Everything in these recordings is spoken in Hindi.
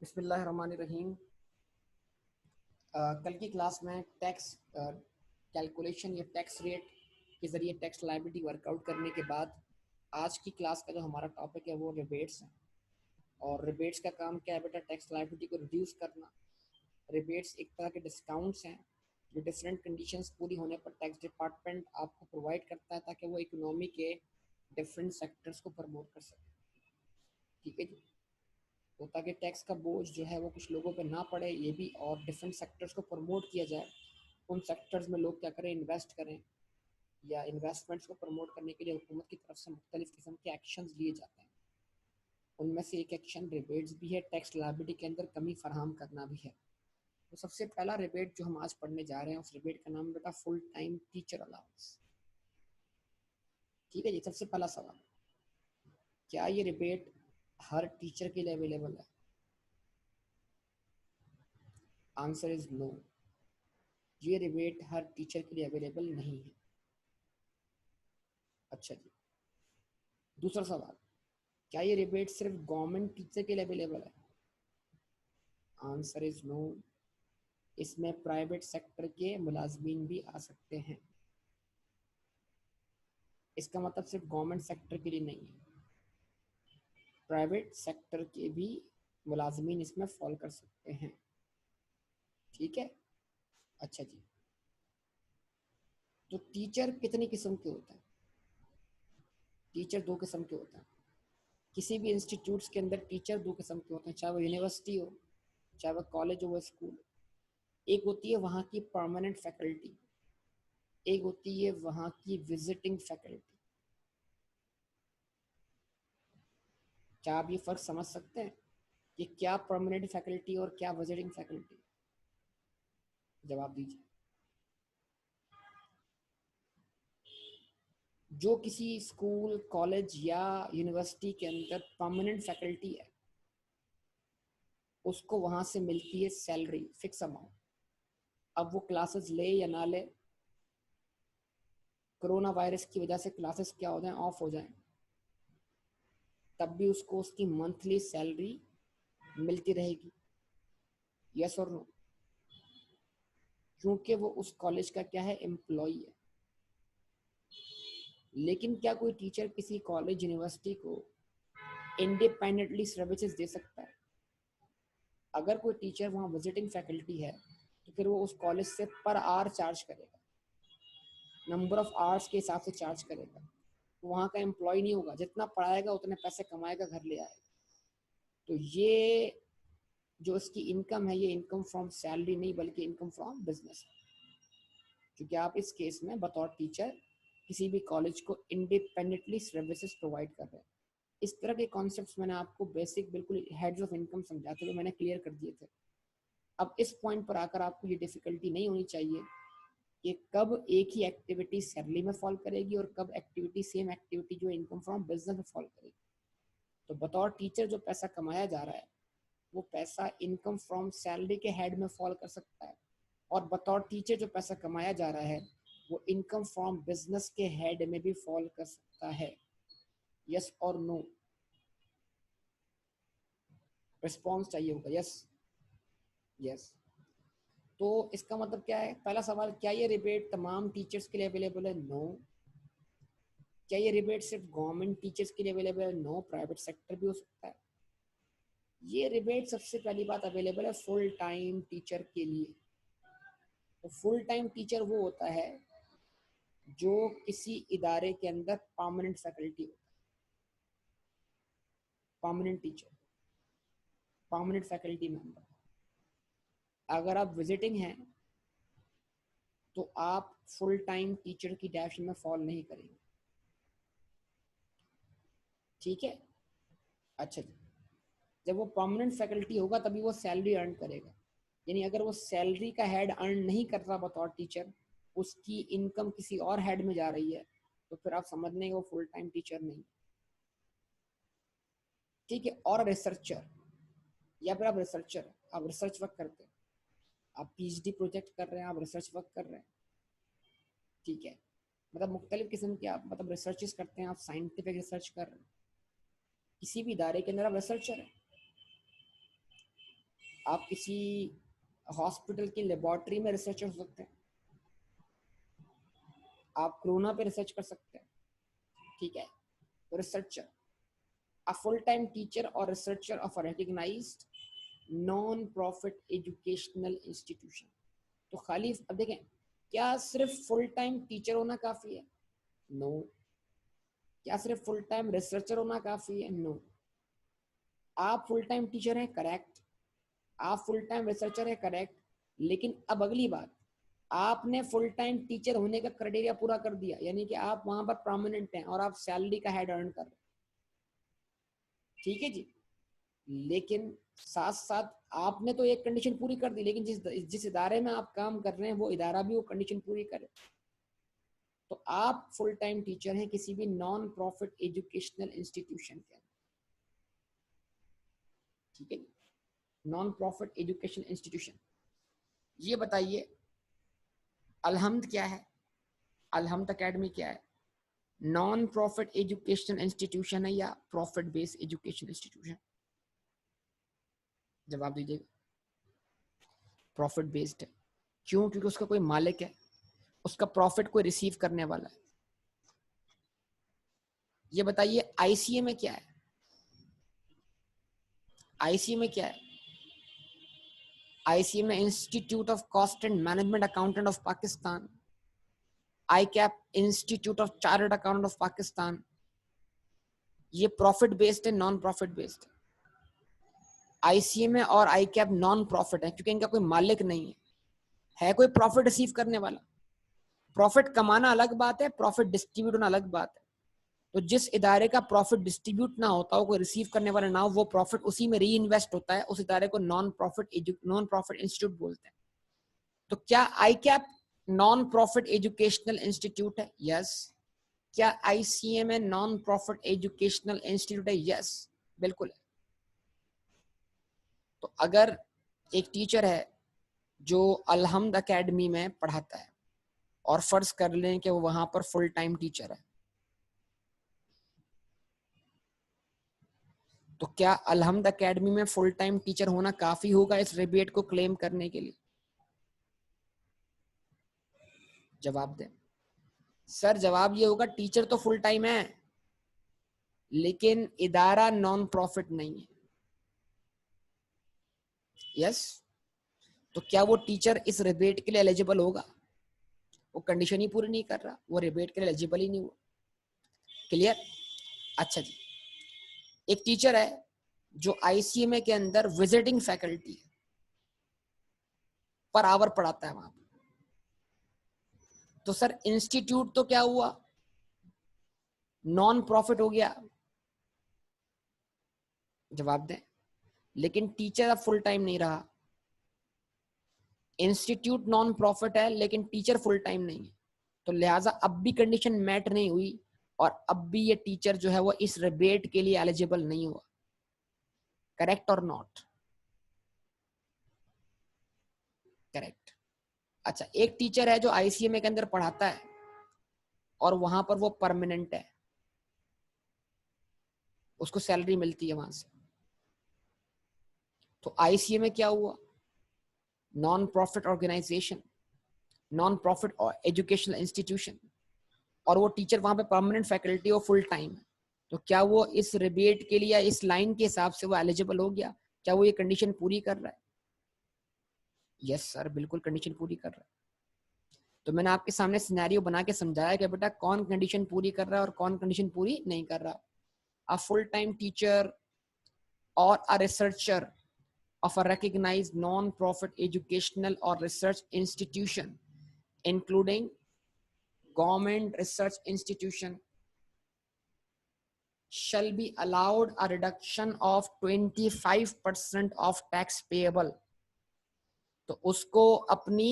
बिस्मिल्लाहिर्रहमानिर्रहीम। कल की क्लास में टैक्स कैलकुलेशन या टैक्स रेट के ज़रिए टैक्स लायबिलिटी वर्कआउट करने के बाद आज की क्लास का जो हमारा टॉपिक है वो रिबेट्स है। और रिबेट्स का काम क्या है बेटा? टैक्स लायबिलिटी को रिड्यूस करना। रिबेट्स एक तरह के डिस्काउंट्स हैं जो डिफरेंट कंडीशंस पूरी होने पर टैक्स डिपार्टमेंट आपको प्रोवाइड करता है ताकि वो इकोनॉमी के डिफरेंट सेक्टर्स को प्रमोट कर सके। ठीक है जी। तो ताकि टैक्स का बोझ जो है वो कुछ लोगों पे ना पड़े ये भी, और डिफरेंट सेक्टर्स को प्रमोट किया जाए। उन सेक्टर्स में लोग क्या करें? इन्वेस्ट करें, या इन्वेस्टमेंट्स को प्रमोट करने के लिए हुकूमत की तरफ से मुख्तलिफ किस्म के एक्शंस लिए जाते हैं। उनमें से एक एक्शन रिबेट्स भी है, टैक्स लायबिलिटी के अंदर कमी फराहम करना भी है। तो सबसे पहला रिबेट जो हम आज पढ़ने जा रहे हैं उस रिबेट का नाम बेटा फुल टाइम टीचर अलाउंस। ठीक है जी। सबसे पहला सवाल, क्या ये रिबेट हर टीचर के लिए अवेलेबल है? Answer is no. ये रिबेट हर टीचर के लिए अवेलेबल नहीं है। अच्छा जी। दूसरा सवाल, क्या ये रिबेट सिर्फ गवर्नमेंट टीचर के लिए अवेलेबल है? Answer is no. इसमें प्राइवेट सेक्टर के मुलाजमीन भी आ सकते हैं। इसका मतलब सिर्फ गवर्नमेंट सेक्टर के लिए नहीं है, प्राइवेट सेक्टर के भी मुलाजमीन इसमें फॉल कर सकते हैं। ठीक है। अच्छा जी। तो टीचर कितनी किस्म के होते हैं? टीचर दो किस्म के होते हैं। किसी भी इंस्टीट्यूट्स के अंदर टीचर दो किस्म के होते हैं, चाहे वो यूनिवर्सिटी हो, चाहे वो कॉलेज हो, वो स्कूल। एक होती है वहाँ की परमानेंट फैकल्टी, एक होती है वहाँ की विजिटिंग फैकल्टी। क्या आप ये फर्क समझ सकते हैं कि क्या परमानेंट फैकल्टी और क्या विजिटिंग फैकल्टी? जवाब दीजिए। जो किसी स्कूल, कॉलेज या यूनिवर्सिटी के अंदर परमानेंट फैकल्टी है उसको वहां से मिलती है सैलरी, फिक्स अमाउंट। अब वो क्लासेस ले या ना ले, कोरोना वायरस की वजह से क्लासेस क्या हो जाए, ऑफ हो जाए, तब भी उसको उसकी मंथली सैलरी मिलती रहेगी। यस और नो? क्योंकि वो उस कॉलेज का क्या है, एम्प्लॉय है। लेकिन क्या कोई टीचर किसी कॉलेज, यूनिवर्सिटी को इंडिपेंडेंटली सर्विसेज दे सकता है? अगर कोई टीचर वहाँ विजिटिंग फैकल्टी है तो फिर वो उस कॉलेज से पर आवर चार्ज करेगा, नंबर ऑफ आवर्स के हिसाब से चार्ज करेगा। तो वहाँ का एम्प्लॉय नहीं होगा, जितना पढ़ाएगा उतने पैसे कमाएगा, घर ले आएगा। तो ये जो इसकी इनकम है, ये इनकम फ्रॉम सैलरी नहीं बल्कि इनकम फ्रॉम बिजनेस। क्योंकि आप इस केस में बतौर टीचर किसी भी कॉलेज को इंडिपेंडेंटली सर्विसेज प्रोवाइड कर रहे हैं। इस तरह के कॉन्सेप्ट्स मैंने आपको बेसिक बिल्कुल हेड्स ऑफ इनकम समझाते हुए मैंने क्लियर कर दिए थे। अब इस पॉइंट पर आकर आपको ये डिफिकल्टी नहीं होनी चाहिए कि कब एक ही एक्टिविटी सैलरी में फॉल करेगी और कब एक्टिविटी, सेम एक्टिविटी जो इनकम फ्रॉम बिजनेस में फॉल करेगी। तो बतौर टीचर जो पैसा कमाया जा रहा है वो पैसा इनकम फ्रॉम सैलरी के हेड में फॉल कर सकता है, और बतौर टीचर जो पैसा कमाया जा रहा है वो इनकम फ्रॉम बिजनेस के हेड में भी फॉल कर सकता है। यस और नो? रिस्पॉन्स चाहिए होगा। यस। यस। तो इसका मतलब क्या है? पहला सवाल, क्या ये रिबेट तमाम टीचर्स के लिए अवेलेबल है? नो। क्या ये रिबेट सिर्फ गवर्नमेंट टीचर्स के लिए अवेलेबल है? नो, प्राइवेट सेक्टर भी हो सकता है। ये रिबेट सबसे पहली बात अवेलेबल है फुल टाइम टीचर के लिए। तो फुल टाइम टीचर वो होता है जो किसी इदारे के अंदर परमानेंट फैकल्टी होता है। Permanent teacher, permanent faculty member. अगर आप विजिटिंग हैं तो आप फुल टाइम टीचर की डैश में फॉल नहीं करेंगे। ठीक है। अच्छा जी। जब वो परमानेंट फैकल्टी होगा तभी वो सैलरी अर्न करेगा। यानी अगर वो सैलरी का हेड अर्न नहीं कर रहा बतौर टीचर, उसकी इनकम किसी और हेड में जा रही है, तो फिर आप समझ लेंगे वो फुल टाइम टीचर नहीं। ठीक है। और रिसर्चर, या फिर आप रिसर्चर, आप रिसर्च वर्क करते हैं, आप पीएचडी प्रोजेक्ट कर रहे हैं, आप रिसर्च वर्क कर रहे हैं। ठीक है। मतलब मुख्तलिफ किस्म के आप मतलब रिसर्चेस करते हैं, आप साइंटिफिक रिसर्च कर रहे हैं, किसी भी इदारे के अंदर आप रिसर्चर हैं। आप किसी हॉस्पिटल की लेबोरेटरी में रिसर्चर हो सकते हैं, आप कोरोना पे रिसर्च कर सकते हैं, ठीक है। Researcher, a full time teacher और researcher of a recognized non profit educational institution. तो खाली अब देखें, क्या सिर्फ फुल टाइम टीचर होना काफी है? नो। क्या सिर्फ फुल टाइम रिसर्चर होना काफी है? नो। आप फुल टाइम टीचर हैं, करेक्ट। आप फुल टाइम रिसर्चर है, करेक्ट। लेकिन अब अगली बात, आपने फुल टाइम टीचर होने का क्राइटेरिया पूरा कर दिया, यानी कि आप वहां पर प्रोमिनेंट हैं और आप सैलरी का हेड अर्न कर रहे हैं, ठीक है जी। लेकिन साथ साथ आपने तो एक कंडीशन पूरी कर दी, लेकिन जिस इदारे में आप काम कर रहे हैं वो इदारा भी वो कंडीशन पूरी करे। तो आप फुल टाइम टीचर हैं किसी भी नॉन प्रॉफिट एजुकेशनल इंस्टीट्यूशन के, ठीक है। Non profit education institution. ये बताइए अलहम्द क्या है? अलहम्द एकेडमी क्या है? नॉन प्रॉफिट एजुकेशनल इंस्टीट्यूशन है या प्रॉफिट बेस्ड एजुकेशन इंस्टीट्यूशन? जवाब दीजिएगा। प्रॉफिट बेस्ड है। क्यों? क्योंकि उसका कोई मालिक है, उसका प्रॉफिट कोई रिसीव करने वाला है। ये बताइए आईसीए में क्या है? आईसीए में क्या है? आईसीए में institute of cost and management accountant of Pakistan, ICAP institute of chartered accountant of Pakistan, ये प्रॉफिट बेस्ड है, नॉन प्रॉफिट बेस्ड है। आईसीए में और आईकैप नॉन प्रॉफिट है क्योंकि इनका कोई मालिक नहीं है कोई प्रॉफिट रिसीव करने वाला। प्रॉफिट कमाना अलग बात है, प्रॉफिट डिस्ट्रीब्यूट होना अलग बात है। तो जिस इदारे का प्रॉफिट डिस्ट्रीब्यूट ना होता हो, कोई रिसीव करने वाला ना हो, वो प्रॉफिट उसी में री इन्वेस्ट होता है, उस इदारे को नॉन प्रॉफिट इंस्टीट्यूट बोलते हैं। तो क्या आईकैप नॉन प्रॉफिट एजुकेशनल इंस्टीट्यूट है? यस। क्या आईसीए में नॉन प्रॉफिट एजुकेशनल इंस्टीट्यूट है? यस, बिल्कुल है। तो अगर एक टीचर है जो अलहम्द एकेडमी में पढ़ाता है और फर्ज कर लें कि वो वहां पर फुल टाइम टीचर है, तो क्या अलहम्द एकेडमी में फुल टाइम टीचर होना काफी होगा इस रिबेट को क्लेम करने के लिए? जवाब दें सर। जवाब ये होगा टीचर तो फुल टाइम है लेकिन इदारा नॉन प्रॉफिट नहीं है। यस। तो क्या वो टीचर इस रिबेट के लिए एलिजिबल होगा? वो कंडीशन ही पूरी नहीं कर रहा, वो रिबेट के लिए एलिजिबल ही नहीं हुआ। क्लियर? अच्छा जी, एक टीचर है जो आईसीएमए के अंदर विजिटिंग फैकल्टी है, पर आवर पढ़ाता है वहां पर। तो सर इंस्टीट्यूट तो क्या हुआ? नॉन प्रॉफिट हो गया। जवाब दें। लेकिन टीचर अब फुल टाइम नहीं रहा। इंस्टीट्यूट नॉन प्रॉफिट है लेकिन टीचर फुल टाइम नहीं है, तो लिहाजा अब भी कंडीशन मैट नहीं हुई और अब भी ये टीचर जो है वो इस रिबेट के लिए एलिजिबल नहीं हुआ। करेक्ट और नॉट? करेक्ट। अच्छा, एक टीचर है जो आईसीएमए के अंदर पढ़ाता है और वहां पर वो परमानेंट है, उसको सैलरी मिलती है वहां से। तो आईसीएमए क्या हुआ? Non profit organisation, non profit educational institution, और वो टीचर वहां पे परमानेंट फैकल्टी और फुल टाइम है। तो क्या वो इस रिबेट के लिए इस लाइन के हिसाब से वो एलिजिबल हो गया? क्या वो ये कंडीशन पूरी कर रहा है? यस सर, बिल्कुल कंडीशन पूरी कर रहा है। तो मैंने आपके सामने सिनेरियो बना के समझाया कि बेटा कौन कंडीशन पूरी कर रहा है और कौन कंडीशन पूरी नहीं कर रहा। अ फुल टाइम टीचर और a researcher of a recognized non-profit educational or research institution, including government research institution, shall be allowed a reduction of 25% of tax payable. तो उसको अपनी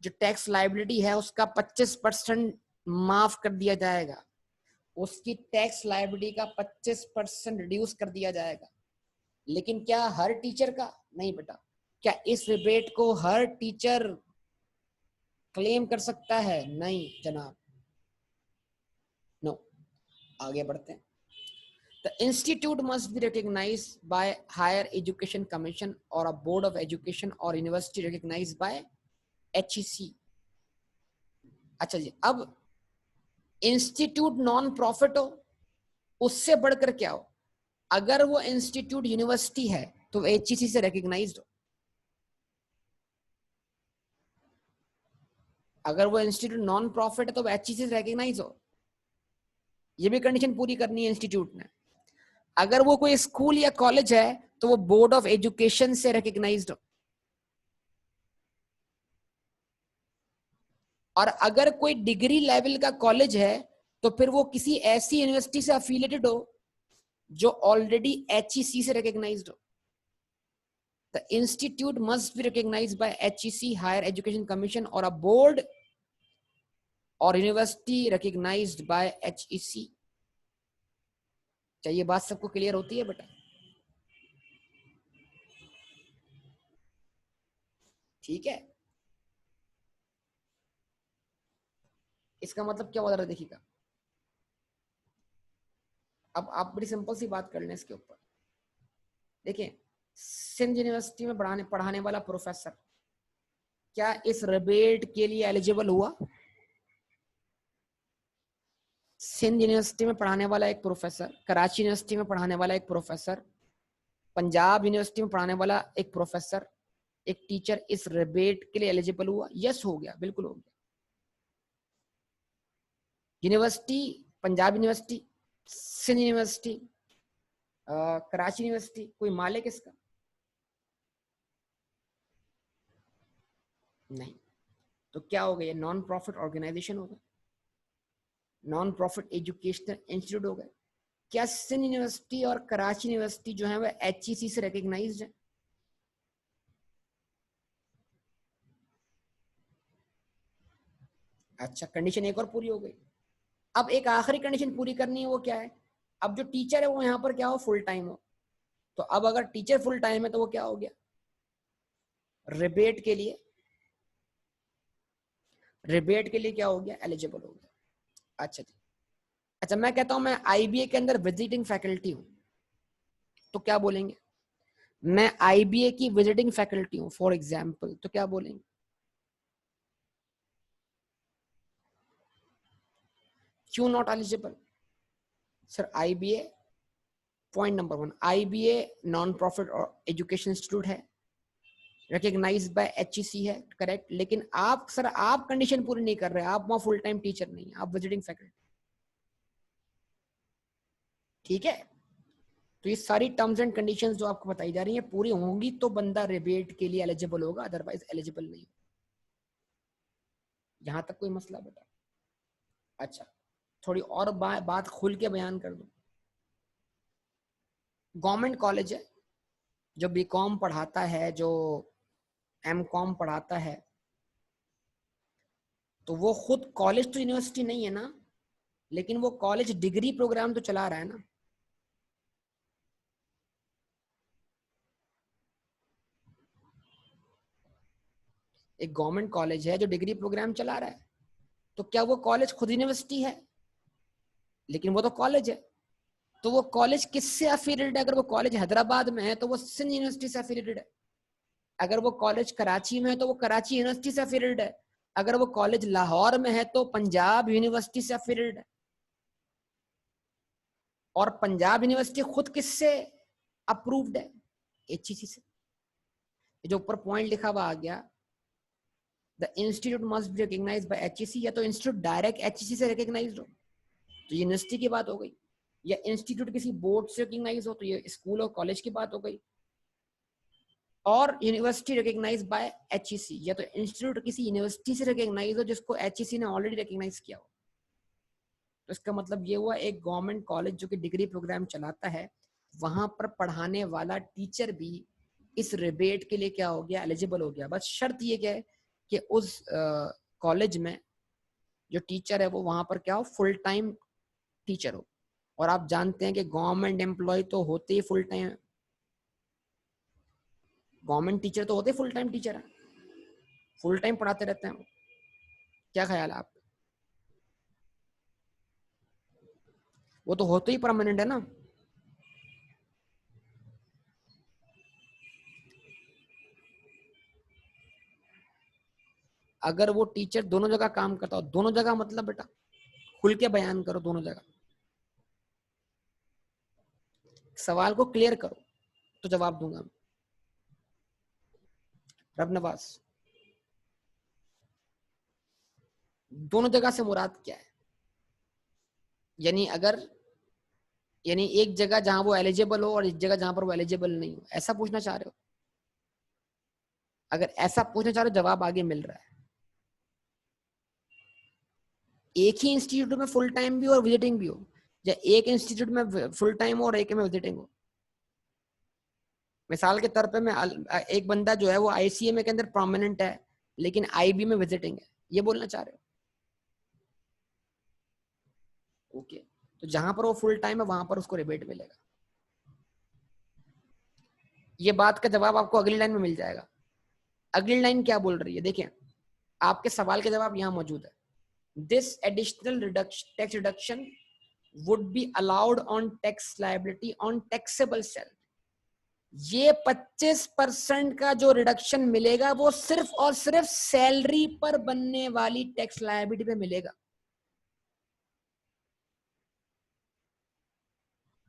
जो टैक्स लाइबिलिटी है उसका 25% माफ कर दिया जाएगा, उसकी टैक्स लाइबिलिटी का 25% रिड्यूस कर दिया जाएगा। लेकिन क्या हर टीचर का? नहीं बेटा। क्या इस रिबेट को हर टीचर क्लेम कर सकता है? नहीं जनाब, नो। आगे बढ़ते हैं। The institute must be recognized by Higher Education Commission or a Board of Education or University recognized by HEC. अच्छा जी, अब इंस्टीट्यूट नॉन प्रॉफिट हो, उससे बढ़कर क्या हो, अगर वो इंस्टीट्यूट यूनिवर्सिटी है तो HEC से रिकग्नाइज्ड हो, अगर वो इंस्टीट्यूट नॉन प्रॉफिट है तो वो HEC से रिकग्नाइज हो, ये भी कंडीशन पूरी करनी है इंस्टीट्यूट ने। अगर वो कोई स्कूल या कॉलेज है तो वो बोर्ड ऑफ एजुकेशन से रिकग्नाइज्ड हो, और अगर कोई डिग्री लेवल का कॉलेज है तो फिर वो किसी ऐसी यूनिवर्सिटी से अफिलिएटेड हो जो ऑलरेडी HEC से रिकग्नाइज्ड हो। The institute must be recognized by HEC, Higher Education Commission, or a board or university recognized by HEC. क्या ये बात सबको क्लियर होती है बेटा? ठीक है, इसका मतलब क्या होता है देखिएगा। अब आप बड़ी सिंपल सी बात कर लें इसके ऊपर। देखिए, सिंध यूनिवर्सिटी में पढ़ाने वाला प्रोफेसर क्या इस रिबेट के लिए एलिजिबल हुआ? सिंध यूनिवर्सिटी में पढ़ाने वाला एक प्रोफेसर, कराची यूनिवर्सिटी में पढ़ाने वाला एक प्रोफेसर, पंजाब यूनिवर्सिटी में पढ़ाने वाला एक प्रोफेसर, एक टीचर इस रिबेट के लिए एलिजिबल हुआ? यस, हो गया, बिल्कुल हो गया। University, Punjab university, Sindh university, Karachi university, कोई मालिक इसका नहीं, तो क्या हो गया? नॉन प्रॉफिट ऑर्गेनाइजेशन हो गया, नॉन प्रॉफिट एजुकेशनल इंस्टीट्यूट हो गए। क्या सिंध यूनिवर्सिटी और कराची यूनिवर्सिटी जो है वह HEC से रिकग्नाइज्ड है? अच्छा, कंडीशन एक और पूरी हो गई। अब एक आखिरी कंडीशन पूरी करनी है, वो क्या है? अब जो टीचर है वो यहाँ पर क्या हो? फुल टाइम हो। तो अब अगर टीचर फुल टाइम है तो वो क्या हो गया? रिबेट के लिए, रिबेट के लिए क्या हो गया? एलिजिबल हो गया। अच्छा जी, अच्छा मैं कहता हूं मैं IBA के अंदर विजिटिंग फैकल्टी हूं, तो क्या बोलेंगे? मैं IBA की विजिटिंग फैकल्टी हूं फॉर एग्जाम्पल, तो क्या बोलेंगे? क्यों not eligible? Sir IBA, point number 1, IBA non profit education institute है, रिकग्नाइज्ड बाय HEC है, करेक्ट। लेकिन आप सर, आप कंडीशन पूरी नहीं कर रहे, आप वहां फुल टाइम टीचर नहीं, आप विजिटिंग फैकल्टी। ठीक है, तो ये सारी टर्म्स एंड कंडीशंस जो आपको बताई जा रही हैं पूरी होंगी तो बंदा रिबेट के लिए एलिजिबल होगा, अदरवाइज एलिजिबल नहीं। यहां तक कोई मसला बेटा? अच्छा, थोड़ी और बात खुल के बयान कर दूं। गवर्नमेंट कॉलेज है, जो BCom पढ़ाता है, जो MCom पढ़ाता है, तो वो खुद कॉलेज तो यूनिवर्सिटी नहीं है ना, लेकिन वो कॉलेज डिग्री प्रोग्राम तो चला रहा है ना। एक गवर्नमेंट कॉलेज है जो डिग्री प्रोग्राम चला रहा है, तो क्या वो कॉलेज खुद यूनिवर्सिटी है? लेकिन वो तो कॉलेज है। तो वो कॉलेज किससे अफिलिएटेड है? अगर वो कॉलेज हैदराबाद में है तो वो सिंध यूनिवर्सिटी से अफिलिएटेड है। अगर वो कॉलेज कराची में है तो वो कराची यूनिवर्सिटी से अफिलिएटेड है। अगर वो कॉलेज लाहौर में है तो पंजाब यूनिवर्सिटी से अफिलिएटेड है। और पंजाब यूनिवर्सिटी खुद किससे अप्रूव्ड है? HEC से। जो ऊपर पॉइंट लिखा हुआ आ गया, the institute must be recognised by HEC, या तो इंस्टीट्यूट डायरेक्ट HEC से रिकॉग्नाइज्ड हो तो यूनिवर्सिटी की बात हो गई, या इंस्टीट्यूट किसी बोर्ड से रिकॉग्नाइज हो तो ये स्कूल और कॉलेज की बात हो गई, और यूनिवर्सिटी रिकॉग्नाइज्ड बाय HEC, या तो इंस्टीट्यूट किसी यूनिवर्सिटी से रिकॉग्नाइज हो जिसको HEC ने ऑलरेडी रिकॉग्नाइज किया हो। तो इसका मतलब ये हुआ एक गवर्नमेंट कॉलेज जो कि डिग्री प्रोग्राम चलाता है, वहां पर पढ़ाने वाला टीचर भी इस रिबेट के लिए क्या हो गया? एलिजिबल हो गया। बस शर्त ये क्या है कि उस कॉलेज में जो टीचर है वो वहां पर क्या हो? फुल टाइम टीचर हो। और आप जानते हैं कि गवर्नमेंट एम्प्लॉय तो होते ही फुल टाइम, गवर्नमेंट टीचर तो होते फुल टाइम टीचर है, फुल टाइम पढ़ाते रहते हैं। क्या ख्याल है आप? वो तो होते ही परमानेंट है ना। अगर वो टीचर दोनों जगह काम करता हो, दोनों जगह मतलब बेटा खुल के बयान करो, दोनों जगह सवाल को क्लियर करो तो जवाब दूंगा मैं। रब नवाज, दोनों जगह से मुराद क्या है? यानी अगर यानी एक जगह जहां वो एलिजिबल हो और एक जगह जहां पर वो एलिजिबल नहीं हो, ऐसा पूछना चाह रहे हो? अगर ऐसा पूछना चाह रहे हो, जवाब आगे मिल रहा है। एक ही इंस्टीट्यूट में फुल टाइम भी और विजिटिंग भी हो, या एक इंस्टीट्यूट में फुल टाइम हो और एक में विजिटिंग हो। मिसाल के तौर पे मैं एक बंदा जो है वो आईसीएमए के अंदर प्रोमिनेंट है लेकिन आईबी में विजिटिंग है, ये बोलना चाह रहे हो? ओके, तो जहां पर वो फुल टाइम है वहां पर उसको रिबेट मिलेगा। ये बात का जवाब आपको अगली लाइन में मिल जाएगा। अगली लाइन क्या बोल रही है देखिए, आपके सवाल के जवाब यहां मौजूद है। This additional tax reduction would be allowed on tax liability on taxable salary. ये 25% का जो रिडक्शन मिलेगा वो सिर्फ और सिर्फ सैलरी पर बनने वाली टैक्स लायबिलिटी पे मिलेगा।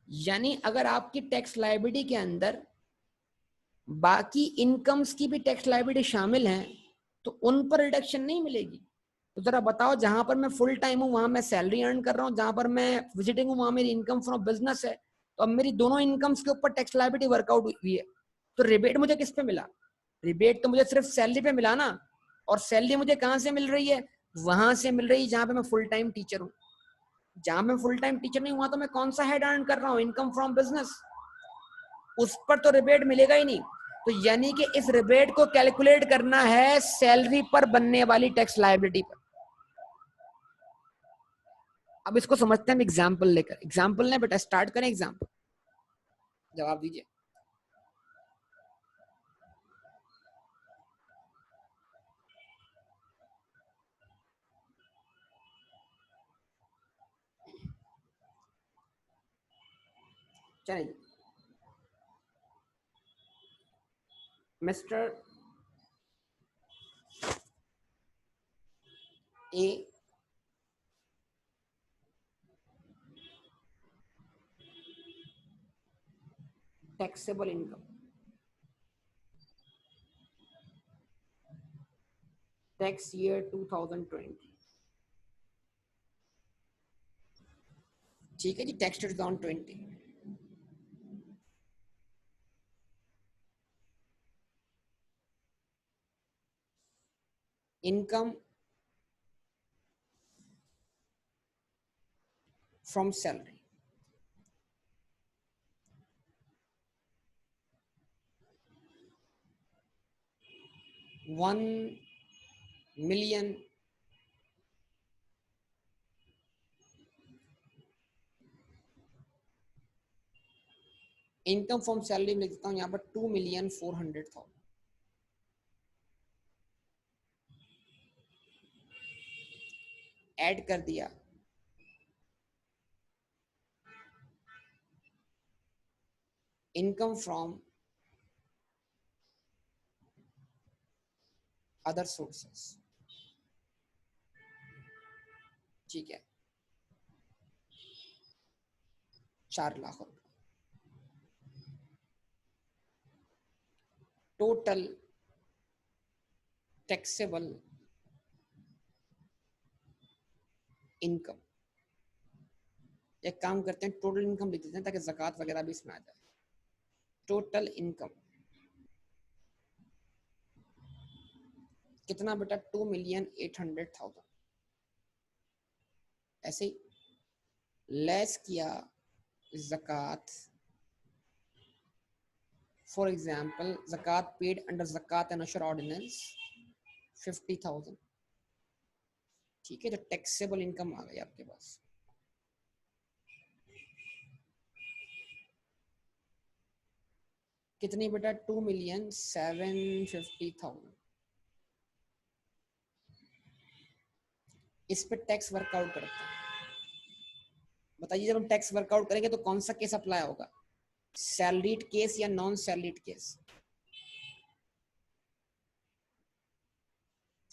यानी अगर आपकी टैक्स लायबिलिटी के अंदर बाकी इनकम्स की भी टैक्स लायबिलिटी शामिल है तो उन पर रिडक्शन नहीं मिलेगी। तो जरा बताओ, जहां पर मैं फुल टाइम हूं वहां मैं सैलरी अर्न कर रहा हूं, जहां पर मैं विजिटिंग हूं वहां मेरी इनकम फ्रॉम बिजनेस है, तो अब मेरी दोनों इनकम्स के ऊपर टैक्स लायबिलिटी वर्कआउट हुई है। तो रिबेट मुझे किस पे मिला? रिबेट तो मुझे सिर्फ सैलरी पे मिला ना। और सैलरी मुझे कहां से मिल रही है? वहां से मिल रही है जहां पे मैं फुल टाइम टीचर हूँ। जहां मैं फुल टाइम टीचर नहीं हुआ तो मैं कौन सा हेड अर्न कर रहा हूँ? इनकम फ्रॉम बिजनेस, उस पर तो रिबेट मिलेगा ही नहीं। तो यानी कि इस रिबेट को कैलकुलेट करना है सैलरी पर बनने वाली टैक्स लायबिलिटी पर। अब इसको समझते हैं हम एग्जाम्पल लेकर। एग्जाम्पल ने बेटा स्टार्ट करें एग्जाम्पल, जवाब दीजिए। चलिए, mister A taxable income, tax year 2020, ठीक है जी, tax 2020। Income from salary 1,000,000। Income from salary में लिख देता हूं यहाँ पर 2,400,000। ऐड कर दिया इनकम फ्रॉम अदर सोर्सेस, ठीक है, 4,00,000 रुपए। टोटल टैक्सेबल इनकम, एक काम करते हैं टोटल इनकम लिख देते हैं ताकि ज़कात वगैरह भी इसमें आ जाए। टोटल इनकम कितना बेटा? 2,800,000। ऐसे ही लेस किया ज़कात, फॉर एग्जाम्पल ज़कात पेड अंडर ज़कात एंड अशर ऑर्डिनेंस 50,000, ठीक है, जो टैक्सेबल इनकम आ गई आपके पास। कितनी बेटा? 2,750,000। इस पे टैक्स वर्कआउट करते हैं। बताइए, जब हम टैक्स वर्कआउट करेंगे तो कौन सा केस अप्लाई होगा? सैलरीड केस या non salaried case?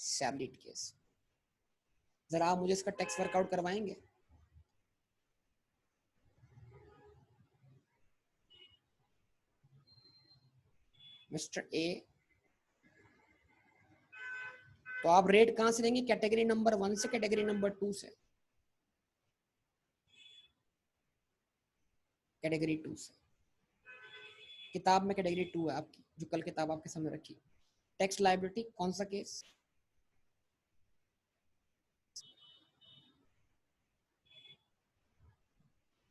Salaried case. जरा आप मुझे इसका टैक्स वर्कआउट करवाएंगे? मिस्टर ए, तो आप रेट कहां से लेंगे? कैटेगरी नंबर 1 से, कैटेगरी नंबर 2 से? कैटेगरी 2 से। किताब में कैटेगरी 2 है आपकी, जो कल किताब आपके सामने रखी। टैक्स लायबिलिटी कौन सा केस?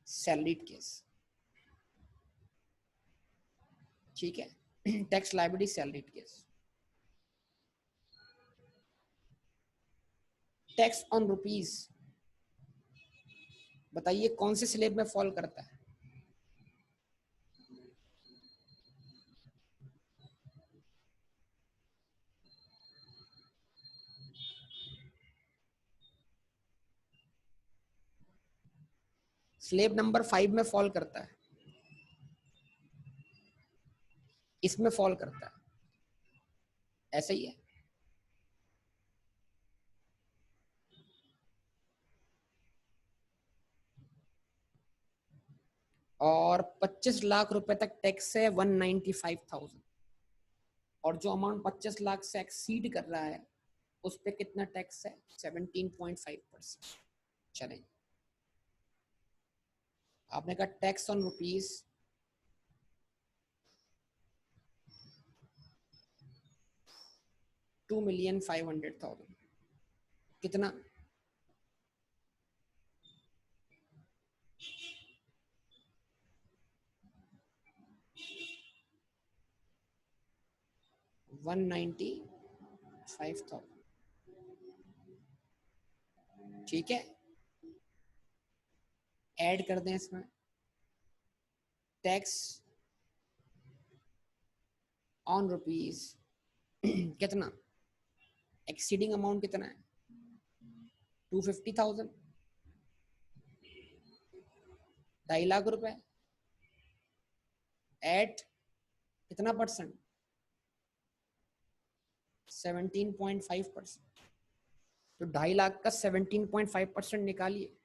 Salaried case. ठीक है, tax liability salaried case. Tax on rupees, बताइए कौन से स्लेब में फॉल करता है? स्लेब नंबर 5 में फॉल करता है, इसमें फॉल करता है, ऐसा ही है। और 25 लाख रुपए तक टैक्स है 195,000, और जो अमाउंट 25 लाख से एक्सीड कर रहा है उस पे कितना टैक्स है? 17.5%। चलें, आपने कहा टैक्स ऑन रुपीज 2,500,000, कितना? $195,000। ठीक है, ऐड कर दें इसमें टैक्स ऑन रुपीज कितना? एक्सीडिंग अमाउंट कितना है? 250,000, 2.5 लाख रुपए, एट कितना परसेंट? 17.5%। तो 2.5 लाख का 17.5% निकालिए,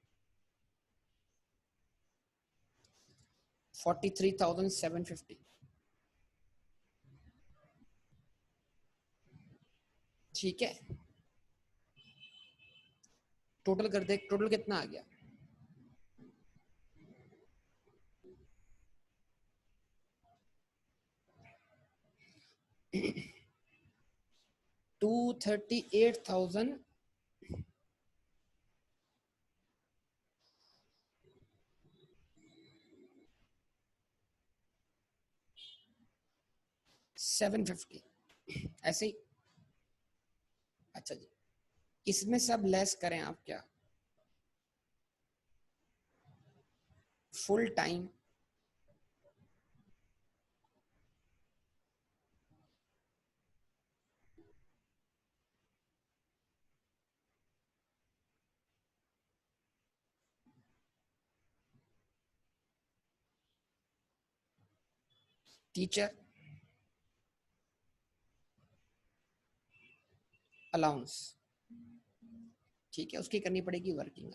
43,750। ठीक है, टोटल कर दे, टोटल कितना आ गया? 238,000 750, ऐसे ही। अच्छा जी, इसमें सब लेस करें आप क्या? फुल टाइम टीचर अलाउंस, ठीक है, उसकी करनी पड़ेगी working.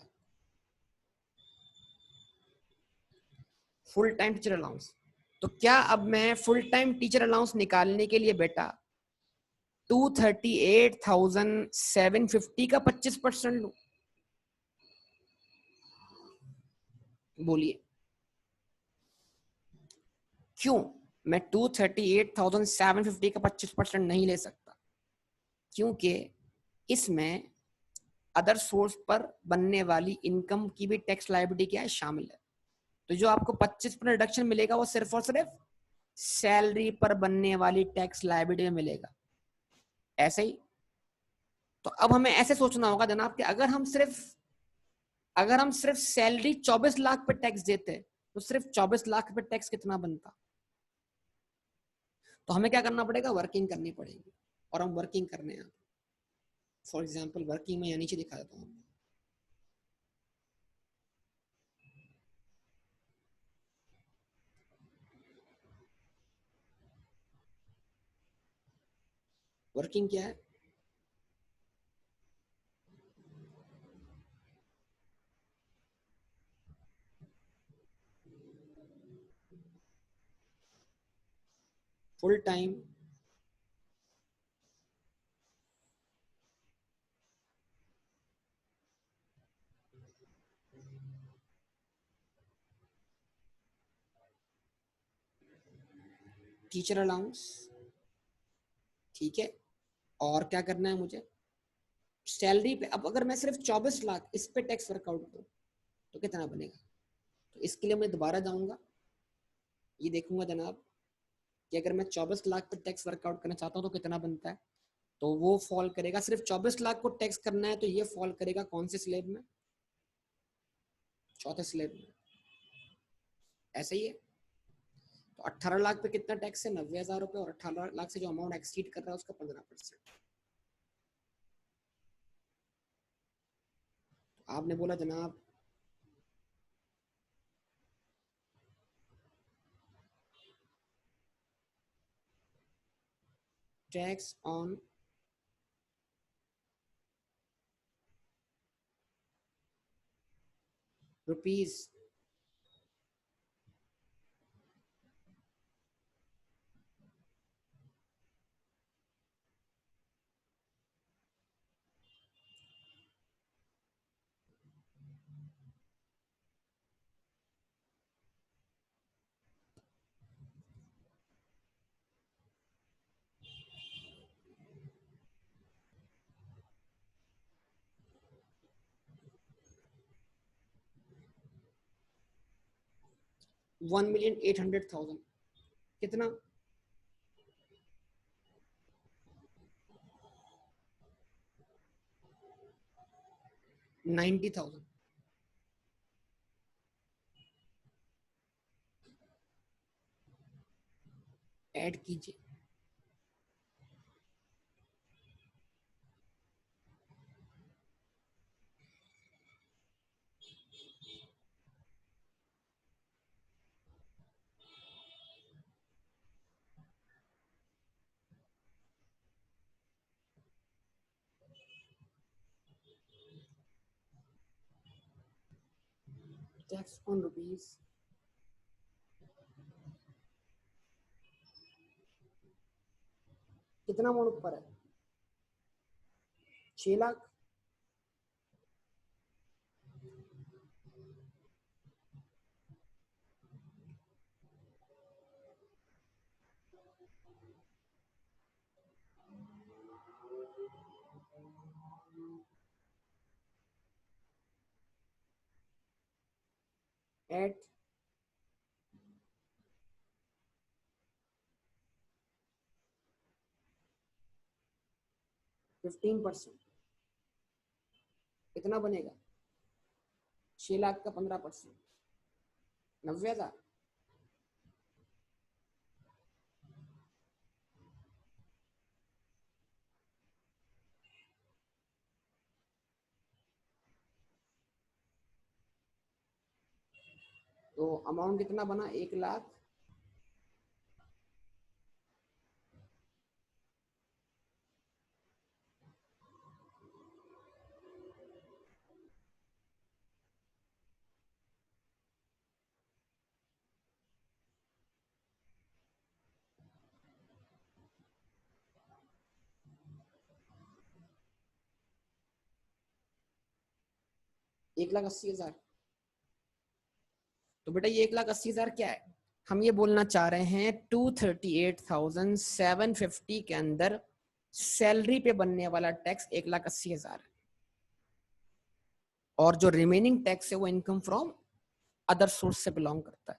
Full time teacher allowance, तो क्या अब मैं फुल टाइम टीचर अलाउंस निकालने के लिए बेटा 238,750 का 25% लू? बोलिए क्यों मैं 238,750 का 25% नहीं ले सकता? क्योंकि इसमें अदर सोर्स पर बनने वाली इनकम की भी टैक्स लायबिलिटी क्या है? शामिल है। तो जो आपको 25% रिडक्शन मिलेगा वो सिर्फ और सिर्फ सैलरी पर बनने वाली टैक्स लायबिलिटी में मिलेगा, ऐसे ही। तो अब हमें ऐसे सोचना होगा जनाब कि अगर हम सिर्फ सैलरी 24 लाख पे टैक्स देते तो सिर्फ 24 लाख पे टैक्स कितना बनता? तो हमें क्या करना पड़ेगा? वर्किंग करनी पड़ेगी, और हम वर्किंग करने हैं। फॉर एग्जाम्पल वर्किंग में यहाँ नीचे दिखा देता हूँ। वर्किंग क्या है? फुल टाइम टीचर अलाउंस, ठीक है। और क्या करना है मुझे, सैलरी पे। अब अगर मैं सिर्फ 24 लाख इस पे टैक्स वर्कआउट करूं तो कितना बनेगा, तो इसके लिए मैं दोबारा जाऊंगा, ये देखूंगा जनाब कि अगर मैं 24 लाख पे टैक्स वर्कआउट करना चाहता हूँ तो कितना बनता है। तो वो फॉल करेगा, सिर्फ 24 लाख को टैक्स करना है तो ये फॉल करेगा कौन से स्लेब में, चौथे स्लेब में, ऐसे ही है। तो 18 लाख पे कितना टैक्स है, 90,000 रुपये, और 18 लाख से जो अमाउंट एक्सीड कर रहा है उसका 15%। आपने बोला जनाब टैक्स ऑन रुपीज 1,800,000 कितना, 90,000 ऐड कीजिए। टैक्स ऑन रुपीज कितना अमाउंट पर है, 6 लाख। एट 15%, कितना बनेगा, 6 लाख का 15%, 90,000। तो अमाउंट कितना बना, 1 लाख, एक लाख 80,000। तो बेटा ये 1,80,000 क्या है, हम ये बोलना चाह रहे हैं 238,750 के अंदर सैलरी पे बनने वाला टैक्स 1,80,000 है, और जो रिमेनिंग टैक्स है वो इनकम फ्रॉम अदर सोर्स से बिलोंग करता है।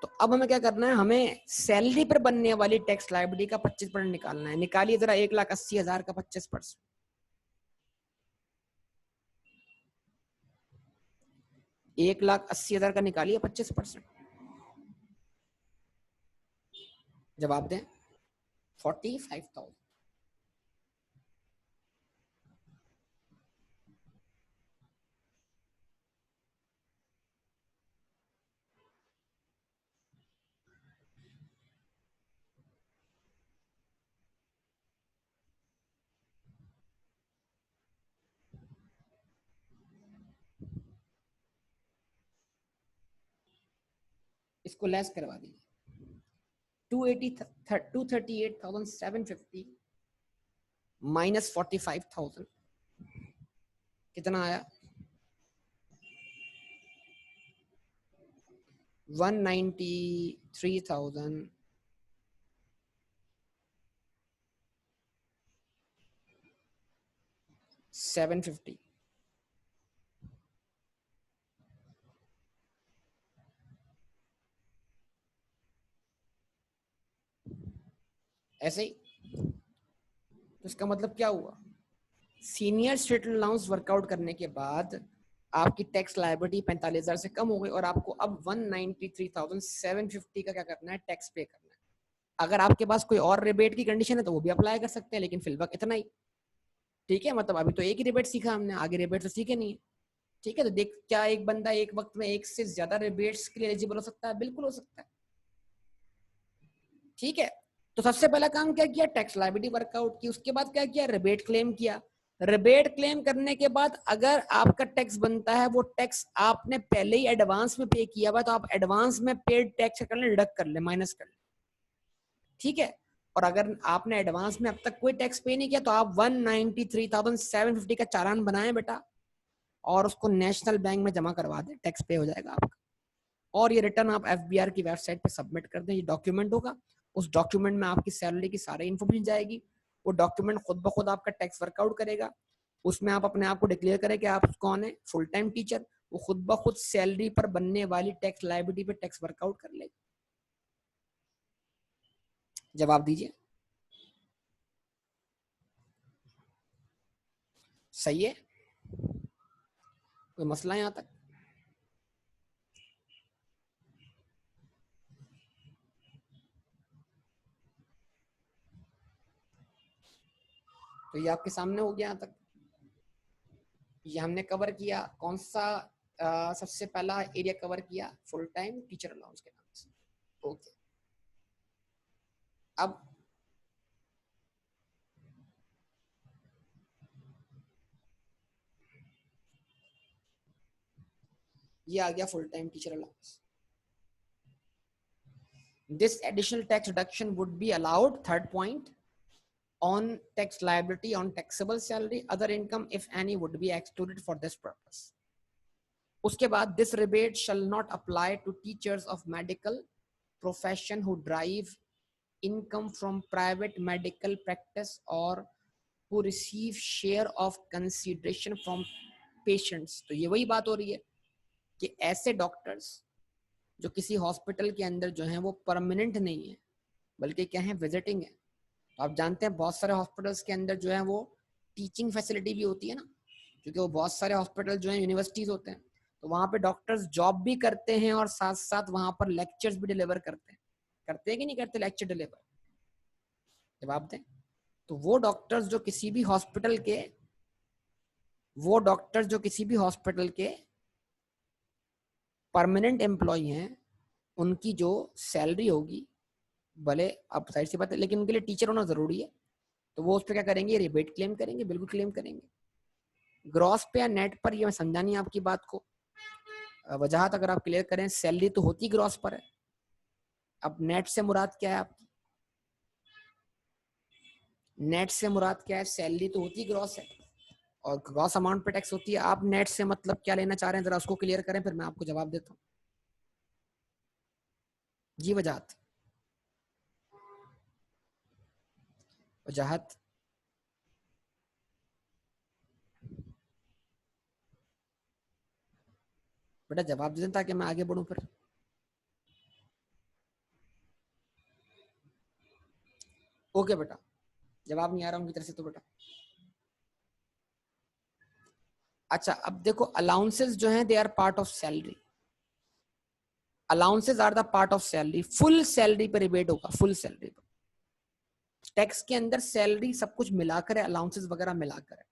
तो अब हमें क्या करना है, हमें सैलरी पर बनने वाली टैक्स लायबिलिटी का 25% निकालना है। निकालिए जरा 1,80,000 का 25%, 1,80,000 का निकालिए 25%, जवाब दें 45,000। इसको लेस करवा दीजिए, 238,750 माइनस 45,000 कितना आया? 193,750। ऐसे ही। तो इसका मतलब क्या हुआ? सीनियर स्टेटल अलाउंस वर्कआउट करने के बाद आपकी टैक्स लायबिलिटी 45,000 से कम हो गई और आपको अब 193,750 का क्या करना है? टैक्स पे करना है। अगर आपके पास कोई और रिबेट की कंडीशन है तो वो भी अप्लाई कर सकते हैं, लेकिन फिलहाल इतना ही। ठीक है, मतलब अभी तो एक ही रिबेट सीखा हमने, आगे रिबेट तो सीखे नहीं है। ठीक है, तो देख क्या एक बंदा एक वक्त में एक से ज्यादा रिबेट्स के लिए एलिजिबल हो सकता है? बिल्कुल हो सकता है। ठीक है, तो सबसे पहला काम क्या किया? टैक्स लायबिलिटी वर्कआउट की। उसके बाद क्या किया? रिबेट क्लेम किया। रिबेट क्लेम करने के बाद अगर आपका टैक्स बनता है, वो टैक्स आपने पहले ही एडवांस में पे किया हुआ, तो आप एडवांस में पेड टैक्स कर ले, डिडक्ट कर ले, माइनस कर ले। ठीक है, और अगर आपने एडवांस में अब तक कोई टैक्स पे नहीं किया तो आप 193,750 का चालान बनाएं बेटा, और उसको नेशनल बैंक में जमा करवा दें, टैक्स पे हो जाएगा आपका। और ये रिटर्न आप एफबीआर की वेबसाइट पे सबमिट कर दें। ये डॉक्यूमेंट होगा, उस डॉक्यूमेंट में आपकी सैलरी की सारी इन्फो मिल जाएगी। वो डॉक्यूमेंट खुद ब खुद आपका टैक्स वर्कआउट करेगा। उसमें आप अपने आप को डिक्लेयर करें कि आप कौन है, फुल टाइम टीचर। वो खुद ब खुद सैलरी पर बनने वाली टैक्स लायबिलिटी पे टैक्स वर्कआउट कर लेगा। जवाब दीजिए। सही है? कोई मसला है यहाँ तक? तो ये आपके सामने हो गया यहाँ तक। ये हमने कवर किया कौन सा? सबसे पहला एरिया कवर किया फुल टाइम टीचर अलाउंस के नाम से। ओके, अब ये आ गया full time teacher allowance. This additional tax deduction would be allowed, third point, on tax liability on taxable salary, other income if any would be excluded for this purpose. उसके बाद this rebate shall not apply to teachers of medical profession who derive income from private medical practice or who receive share of consideration from patients। तो ये वही बात हो रही है कि ऐसे डॉक्टर्स जो किसी हॉस्पिटल के अंदर जो है वो परमानेंट नहीं है, बल्कि क्या है, विजिटिंग है। तो आप जानते हैं बहुत सारे हॉस्पिटल्स के अंदर जो है वो टीचिंग फैसिलिटी भी होती है ना, क्योंकि वो बहुत सारे हॉस्पिटल जो है यूनिवर्सिटीज होते हैं, तो वहाँ पे डॉक्टर्स जॉब भी करते हैं और साथ साथ वहाँ पर लेक्चर्स भी डिलीवर करते हैं कि नहीं करते लेक्चर डिलीवर? जवाब दें। तो वो डॉक्टर्स जो किसी भी हॉस्पिटल के परमानेंट एम्प्लॉय हैं, उनकी जो सैलरी होगी, भले अब साइड सी बात है, लेकिन उनके लिए टीचर होना जरूरी है, तो वो उस पर क्या करेंगे? रिबेट क्लेम करेंगे, बिल्कुल क्लेम करेंगे। ग्रॉस पे या नेट पर, ये मैं समझा नहीं आपकी बात को, वजहत अगर आप क्लियर करें। सैलरी तो होती ग्रॉस पर है, अब नेट से मुराद क्या है आपकी? नेट से मुराद क्या है? सैलरी तो होती ग्रॉस है और ग्रॉस अमाउंट पे टैक्स होती है। आप नेट से मतलब क्या लेना चाह रहे हैं, जरा उसको क्लियर करें, फिर मैं आपको जवाब देता हूँ। जी वजहत, वजहत बेटा जवाब दे दें ताकि मैं आगे बढ़ूं फिर। ओके बेटा, जवाब नहीं आ रहा उनकी तरफ से तो बेटा। अच्छा, अब देखो, अलाउंसेस जो हैं they are part of salary. Allowances are the part of salary. Full salary पर रिबेट होगा, फुल सैलरी पर। टैक्स के अंदर सैलरी सब कुछ मिलाकर है, अलाउंसेस वगैरह मिलाकर है।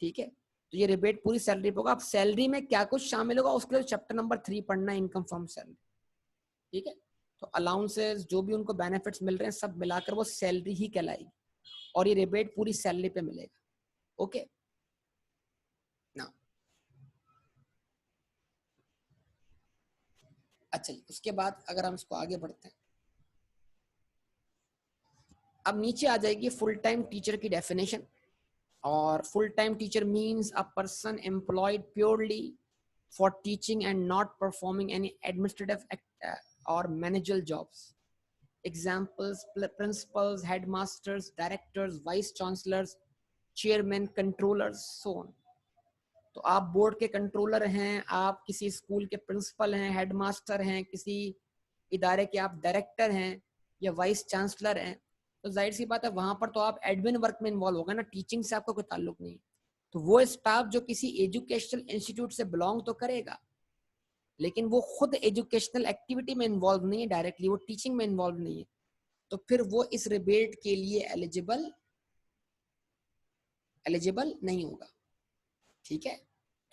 ठीक है, तो ये रिबेट पूरी सैलरी पे होगा। अब सैलरी में क्या कुछ शामिल होगा उसके लिए चैप्टर नंबर 3 पढ़ना है, इनकम फ्रॉम सैलरी। ठीक है, तो अलाउंसेस जो भी उनको बेनिफिट्स मिल रहे हैं सब मिलाकर वो सैलरी ही कहलाएगी, और ये रिबेट पूरी सैलरी पे मिलेगा। ओके ना? अच्छा, उसके बाद अगर हम इसको आगे बढ़ते हैं, अब नीचे आ जाएगी फुल टाइम टीचर की डेफिनेशन, और full time teacher means a person employed purely for teaching and not performing any administrative और managerial jobs. Examples principals, headmasters, directors, vice chancellors, chairman, controllers, so on. तो आप बोर्ड के कंट्रोलर हैं, आप किसी स्कूल के प्रिंसिपल हैं, हेडमास्टर हैं, किसी इदारे के आप डायरेक्टर हैं या वाइस चांसलर हैं, तो जाहिर सी बात है वहां पर तो आप एडमिन वर्क में इन्वॉल्व होगा ना, टीचिंग से आपका कोई ताल्लुक नहीं. तो वो स्टाफ जो किसी एजुकेशनल इंस्टीट्यूट से बिलोंग तो करेगा, लेकिन वो खुद एजुकेशनल एक्टिविटी में इन्वॉल्व नहीं है डायरेक्टली, वो टीचिंग में इन्वॉल्व नहीं है, तो फिर वो इस रिबेट के लिए एलिजिबल नहीं होगा. ठीक है,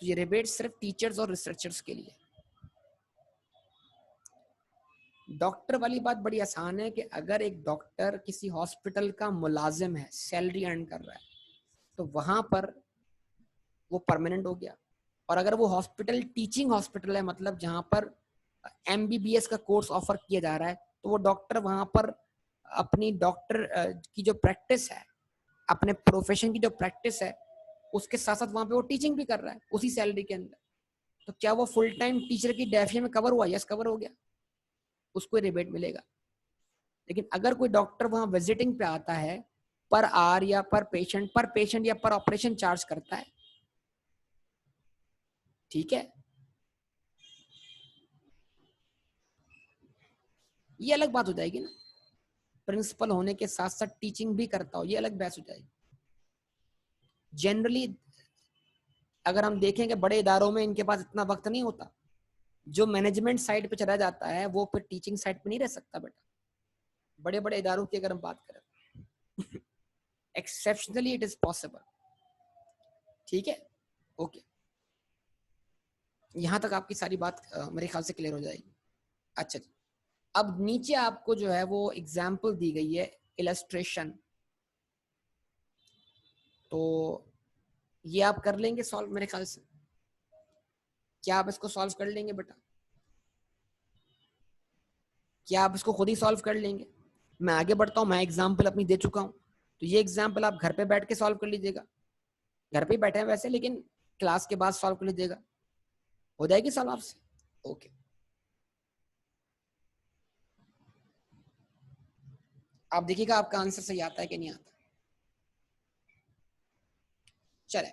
तो ये रिबेट सिर्फ टीचर्स और रिसर्चर्स के लिए. डॉक्टर वाली बात बड़ी आसान है कि अगर एक डॉक्टर किसी हॉस्पिटल का मुलाजिम है, सैलरी अर्न कर रहा है, तो वहां पर वो परमानेंट हो गया. और अगर वो हॉस्पिटल टीचिंग हॉस्पिटल है, मतलब जहां पर MBBS का कोर्स ऑफर किया जा रहा है, तो वो डॉक्टर वहां पर अपनी डॉक्टर की जो प्रैक्टिस है, अपने प्रोफेशन की जो प्रैक्टिस है, उसके साथ साथ वहां पे वो टीचिंग भी कर रहा है उसी सैलरी के अंदर. तो क्या वो फुल टाइम टीचर की डेफिनेशन में कवर हुआ? यस, कवर हो गया, उसको रिबेट मिलेगा. लेकिन अगर कोई डॉक्टर वहां विजिटिंग पे आता है, पर आर या पर पेशेंट या पर ऑपरेशन चार्ज करता है, ठीक है, ये अलग बात हो जाएगी ना. प्रिंसिपल होने के साथ साथ टीचिंग भी करता हो, ये अलग बहस हो जाएगी. जनरली अगर हम देखें कि बड़े इदारों में इनके पास इतना वक्त नहीं होता. जो मैनेजमेंट साइड पे चला जाता है वो फिर टीचिंग साइड पे नहीं रह सकता बेटा. बड़े बड़े इदारों की अगर हम बात करें, एक्सेप्शनली इट इज पॉसिबल. ठीक है, ओके, यहां तक आपकी सारी बात मेरे ख्याल से क्लियर हो जाएगी. अच्छा जी, अब नीचे आपको जो है वो एग्जाम्पल दी गई है, इलस्ट्रेशन. तो ये आप कर लेंगे सॉल्व मेरे ख्याल से. क्या आप इसको सॉल्व कर लेंगे बेटा? क्या आप इसको खुद ही सॉल्व कर लेंगे? मैं आगे बढ़ता हूँ, मैं एग्जाम्पल अपनी दे चुका हूँ, तो ये एग्जाम्पल आप घर पे बैठ के सॉल्व कर लीजिएगा. घर पे ही बैठे हैं वैसे, लेकिन क्लास के बाद सॉल्व कर लीजिएगा. हो जाएगी सॉल्व आपसे? ओके, आप देखिएगा आपका आंसर सही आता है कि नहीं आता. चले,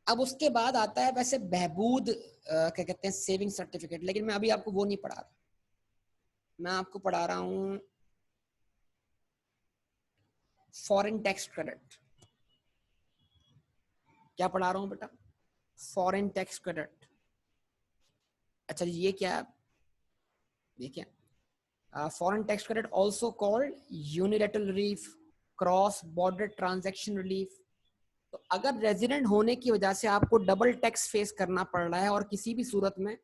अब उसके बाद आता है वैसे बहबूद क्या कहते हैं, सेविंग सर्टिफिकेट. लेकिन मैं अभी आपको वो नहीं पढ़ा रहा, मैं आपको पढ़ा रहा हूँ फॉरेन टैक्स क्रेडिट. क्या पढ़ा रहा हूँ बेटा? Foreign tax credit. अच्छा जी, ये क्या है? देखिए, foreign tax credit also called unilateral relief, cross border transaction relief. तो अगर रेजिडेंट होने की वजह से आपको डबल टैक्स फेस करना पड़ रहा है और किसी भी सूरत में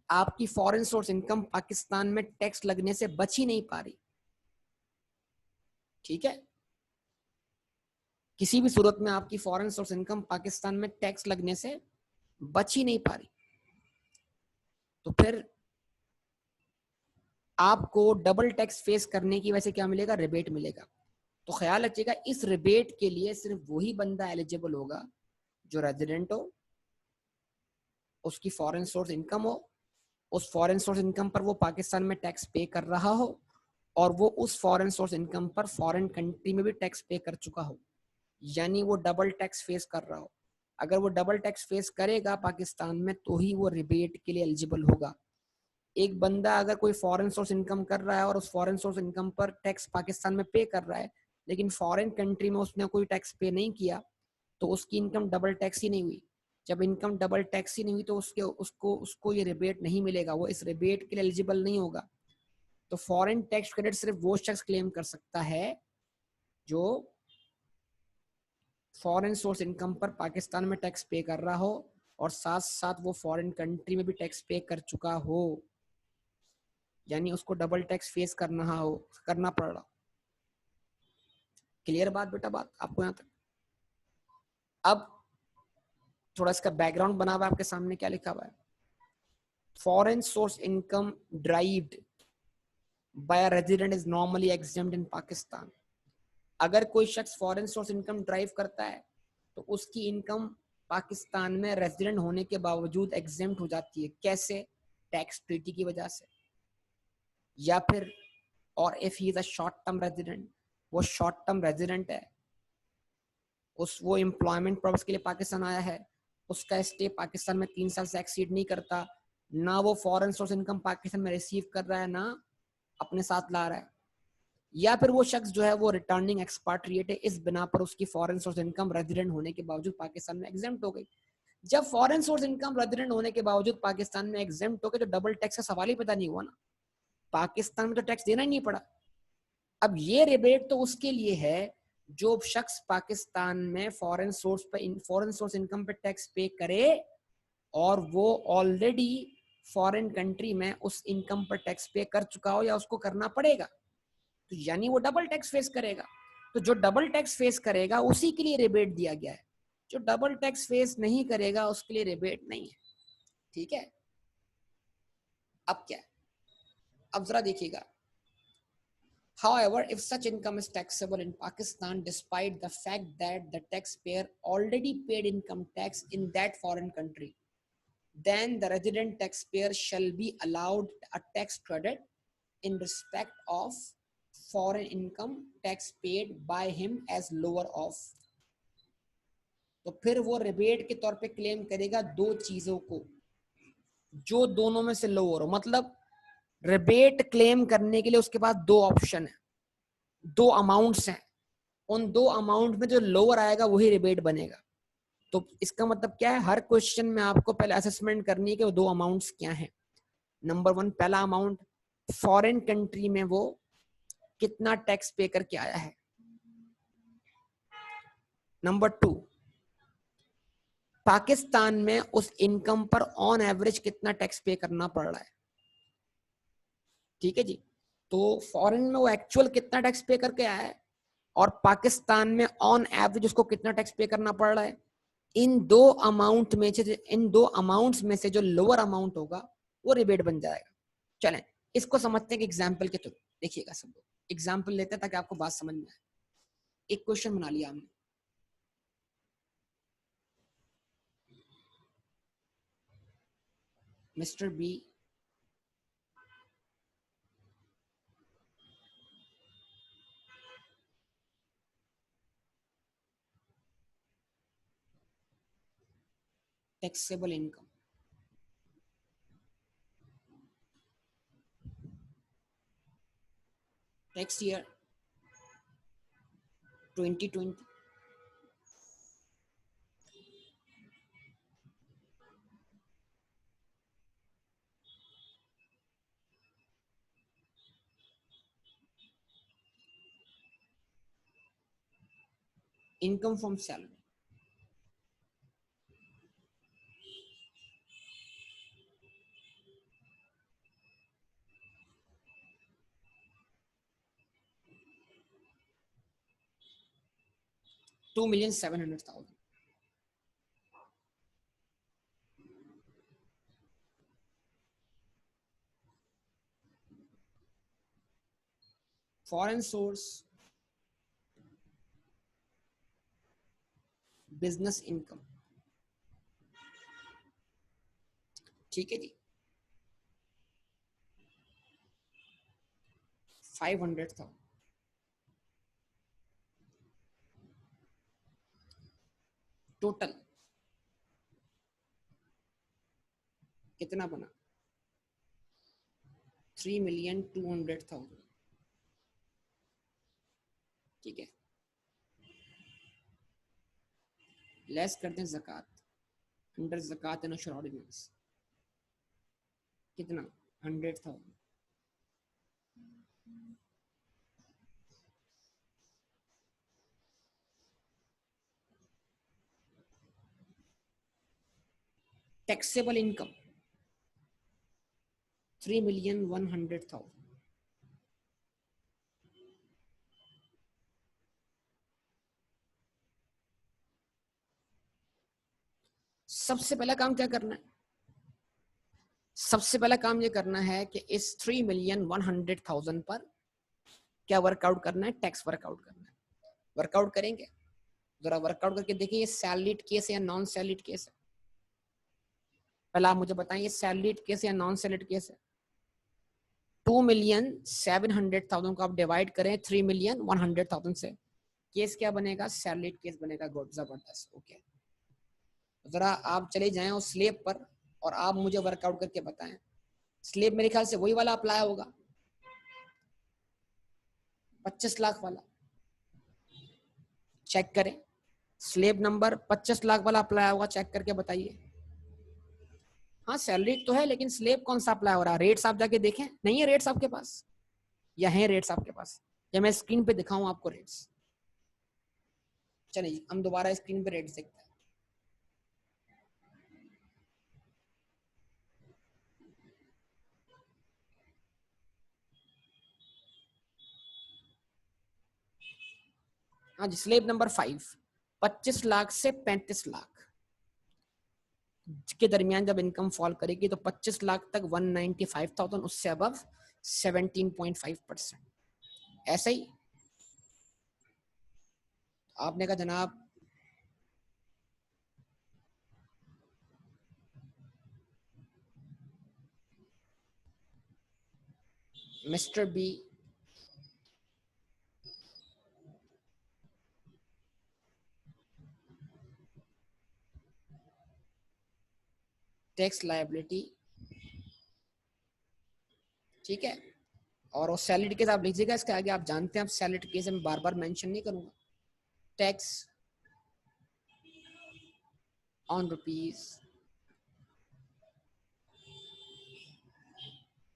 आपकी फॉरेन सोर्स इनकम पाकिस्तान में टैक्स लगने से बच ही नहीं पा रही, ठीक है, किसी भी सूरत में आपकी फॉरेन सोर्स इनकम पाकिस्तान में टैक्स लगने से बच ही नहीं पा रही, तो फिर आपको डबल टैक्स फेस करने की वजह से क्या मिलेगा? रिबेट मिलेगा. तो ख्याल रखिएगा, इस रिबेट के लिए सिर्फ वही बंदा एलिजिबल होगा जो रेजिडेंट हो, उसकी फॉरेन सोर्स इनकम हो, उस फॉरेन सोर्स इनकम पर वो पाकिस्तान में टैक्स पे कर रहा हो, और वो उस फॉरेन सोर्स इनकम पर फॉरेन कंट्री में भी टैक्स पे कर चुका हो, यानी वो डबल टैक्स फेस कर रहा हो. अगर वो डबल टैक्स फेस करेगा पाकिस्तान में तो ही वो रिबेट के लिए एलिजिबल होगा. एक बंदा अगर कोई फॉरेन सोर्स इनकम कर रहा है और उस फॉरेन सोर्स इनकम पर टैक्स पाकिस्तान में पे कर रहा है, लेकिन फॉरेन कंट्री में उसने कोई टैक्स पे नहीं किया, तो उसकी इनकम डबल टैक्स ही नहीं हुई. जब इनकम डबल टैक्स ही नहीं हुई तो उसको ये रिबेट नहीं मिलेगा, वो इस रिबेट के लिए एलिजिबल नहीं होगा. तो फॉरेन टैक्स क्रेडिट सिर्फ वो शख्स क्लेम कर सकता है जो फॉरेन सोर्स इनकम पर पाकिस्तान में टैक्स पे कर रहा हो और साथ साथ वो फॉरेन कंट्री में भी टैक्स पे कर चुका हो, यानी उसको डबल टैक्स फेस करना पड़ रहा. क्लियर बात बेटा, बात आपको यहाँ तक? अब थोड़ा इसका बैकग्राउंड बना हुआ है आपके सामने, क्या लिखा हुआ है? Foreign source income derived by a resident is normally exempt in Pakistan. अगर कोई शख्स फॉरेन सोर्स इनकम ड्राइव करता है तो उसकी इनकम पाकिस्तान में रेजिडेंट होने के बावजूद एग्जेम्प्ट हो जाती है. कैसे? टैक्स ट्रीटी की वजह से. या फिर और if he is a short term resident, वो शॉर्ट टर्म रेजिडेंट है, वो एम्प्लॉयमेंट पर्पस के लिए पाकिस्तान आया है, उसका स्टे पाकिस्तान में 3 साल से एक्सीड नहीं करता, ना वो फॉरेन सोर्स इनकम पाकिस्तान में रिसीव कर रहा है, ना अपने साथ ला रहा है. या फिर वो शख्स जो है वो रिटर्निंग एक्सपाट्रिएट है, इस बिना पर उसकी फॉरेन सोर्स इनकम रेजिडेंट होने के बावजूद पाकिस्तान में एग्जेम्प्ट हो गई. जब फॉरेन सोर्स इनकम रेजिडेंट होने के बावजूद पाकिस्तान में एग्जेम्प्ट हो गई तो डबल टैक्स का सवाल ही पैदा नहीं हुआ ना. पाकिस्तान में तो टैक्स देना ही नहीं पड़ा. अब ये रिबेट तो उसके लिए है जो शख्स पाकिस्तान में फॉरेन सोर्स इनकम पे टैक्स पे करे और वो ऑलरेडी फॉरेन कंट्री में उस इनकम पर टैक्स पे कर चुका हो या उसको करना पड़ेगा, तो यानी वो डबल टैक्स फेस करेगा. तो जो डबल टैक्स फेस करेगा उसी के लिए रिबेट दिया गया है. जो डबल टैक्स फेस नहीं करेगा उसके लिए रिबेट नहीं है. ठीक है. अब क्या है, अब जरा देखिएगा. However, if such income is taxable in Pakistan, despite the fact that the taxpayer already paid income tax in that foreign country, then the resident taxpayer shall be allowed a tax credit in respect of foreign income tax paid by him as lower of. तो फिर वो रिबेट के तौर पे क्लेम करेगा दो चीजों को जो दोनों में से लोअर हो. मतलब रिबेट क्लेम करने के लिए उसके पास दो ऑप्शन है, दो अमाउंट्स हैं. उन दो अमाउंट में जो लोअर आएगा वही रिबेट बनेगा. तो इसका मतलब क्या है, हर क्वेश्चन में आपको पहले असेसमेंट करनी है कि वो दो अमाउंट्स क्या हैं. नंबर 1, पहला अमाउंट, फॉरेन कंट्री में वो कितना टैक्स पे करके आया है. नंबर 2, पाकिस्तान में उस इनकम पर ऑन एवरेज कितना टैक्स पे करना पड़ रहा है. ठीक है जी. तो फॉरेन में वो एक्चुअल कितना टैक्स पे करके आया है और पाकिस्तान में ऑन एवरेज उसको कितना टैक्स पे करना पड़ रहा है. इन दो अमाउंट्स में से जो लोअर अमाउंट होगा वो रिबेट बन जाएगा. चलें इसको समझते हैं कि एग्जाम्पल के थ्रू. देखिएगा सब लोग, एग्जाम्पल लेते हैं ताकि आपको बात समझ में आए. एक क्वेश्चन बना लिया हमने. Mister B taxable income tax year 2020. Income from salary. $2,700,000. Foreign source business income. ठीक है जी. 500,000. टोटल कितना बना? 3,200,000. ठीक है. लेस करते हैं ज़कात. अंडर ज़कात एंड अशर ऑर्डिनेंस कितना? 100,000. Taxable income 3,100,000. सबसे पहला काम क्या करना है? सबसे पहला काम ये करना है कि इस 3,100,000 पर क्या वर्कआउट करना है, टैक्स वर्कआउट करना है। वर्कआउट करेंगे, जरा वर्कआउट करके देखिए ये सैलरीड केस है या नॉन सैलरीड केस है। पहले आप मुझे बताएं ये सैलरीड केस या नॉन सैलरीड केस है। 2,700,000 को आप डिवाइड करें 3,100,000 से, केस क्या बनेगा, सैलरीड केस बनेगा। गुड, जबरदस्त, ओके। जरा आप चले जाएं उस स्लेब पर और आप मुझे वर्कआउट करके बताएं। स्लेब मेरे ख्याल से वही वाला अप्लाई होगा, 25 लाख वाला। चेक करें, स्लेब नंबर 25 लाख वाला अप्लाई होगा, चेक करके बताइए। हाँ सैलरी तो है, लेकिन स्लेब कौन सा अप्लाई हो रहा है? रेट्स आप जाके देखें, नहीं है रेट्स आपके पास, या है रेट्स आपके पास? या मैं स्क्रीन पे दिखाऊं आपको रेट्स? चलिए हम दोबारा स्क्रीन पे रेट्स देखते हैं। हाँ जी, स्लेब नंबर 5, 25 लाख से 35 लाख के दरमियान जब इनकम फॉल करेगी तो 25 लाख तक 195,000, उससे अबव 17.5%। ऐसे ही आपने कहा जनाब मिस्टर बी टैक्स लायबिलिटी, ठीक है, और वो सैलरी केस आप लीजिएगा, इसके आगे आप जानते हैं आप सैलरी केस में बार बार मेंशन नहीं करूंगा। टैक्स ऑन रुपीज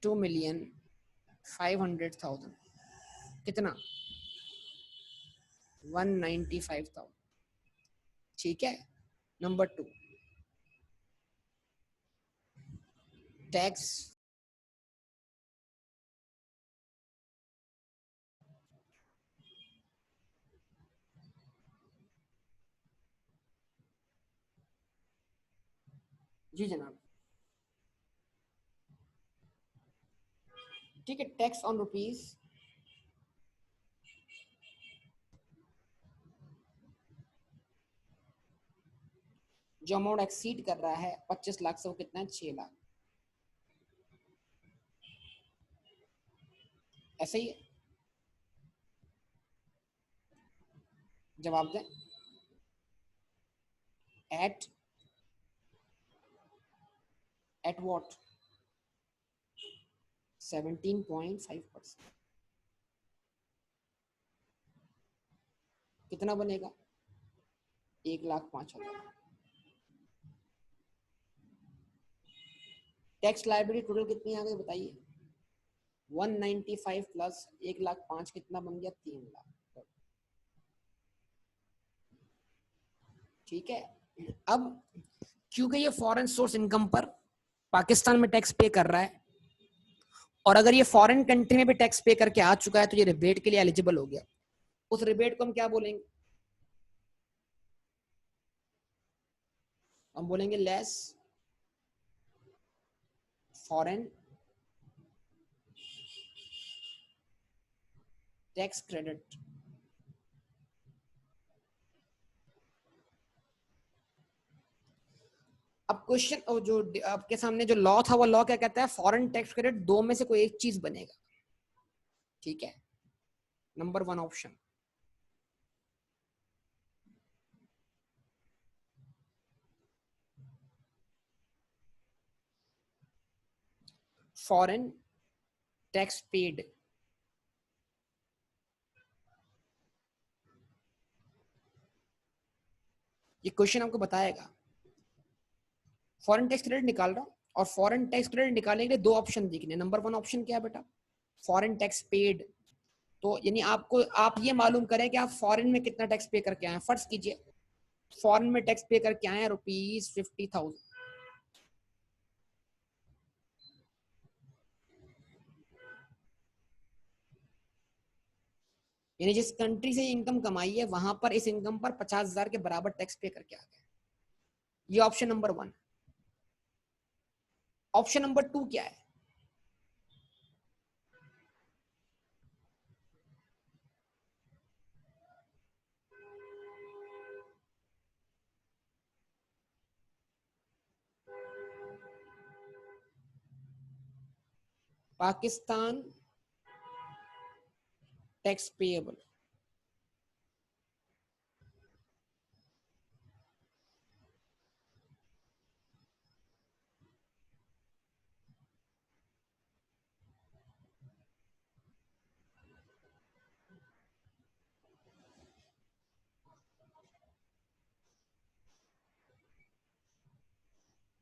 2,500,000, कितना, 195,000, ठीक है। नंबर 2, टैक्स जी जनाब, ठीक है, टैक्स ऑन रुपीज जो अमाउंट एक्सीड कर रहा है 25 लाख से, वो कितना है, 6 लाख। ऐसे ही जवाब दें। एट व्हाट, 17.5%, कितना बनेगा, 1,05,000। टैक्स लायबिलिटी टोटल कितनी आ गई बताइए, 195 प्लस 1,05,000 कितना बन गया, 3 लाख। ठीक है, अब क्योंकि ये फॉरेन सोर्स इनकम पर पाकिस्तान में टैक्स पे कर रहा है, और अगर ये फॉरेन कंट्री में भी टैक्स पे करके आ चुका है तो ये रिबेट के लिए एलिजिबल हो गया। उस रिबेट को हम क्या बोलेंगे, हम बोलेंगे लेस फॉरेन टैक्स क्रेडिट। अब क्वेश्चन जो आपके सामने जो लॉ था, वो लॉ क्या कहता है, फॉरेन टैक्स क्रेडिट दो में से कोई एक चीज बनेगा, ठीक है। Number 1 option, foreign tax paid, ये क्वेश्चन आपको बताएगा। फॉरेन टैक्स क्रेडिट निकाल रहा हूं, और फॉरेन टैक्स क्रेडिट निकालने के लिए दो ऑप्शन दिखने। नंबर 1 ऑप्शन क्या है बेटा, फॉरेन टैक्स पेड, तो यानी आपको आप ये मालूम करें कि आप फॉरेन में कितना टैक्स पे करके आए हैं। फर्ज कीजिए फॉरेन में टैक्स पे करके आए हैं ₹50,000, यानी जिस कंट्री से इनकम कमाई है वहां पर इस इनकम पर 50,000 के बराबर टैक्स पे करके आ गए। ये ऑप्शन नंबर 1। ऑप्शन नंबर 2 क्या है? Pakistan tax payable.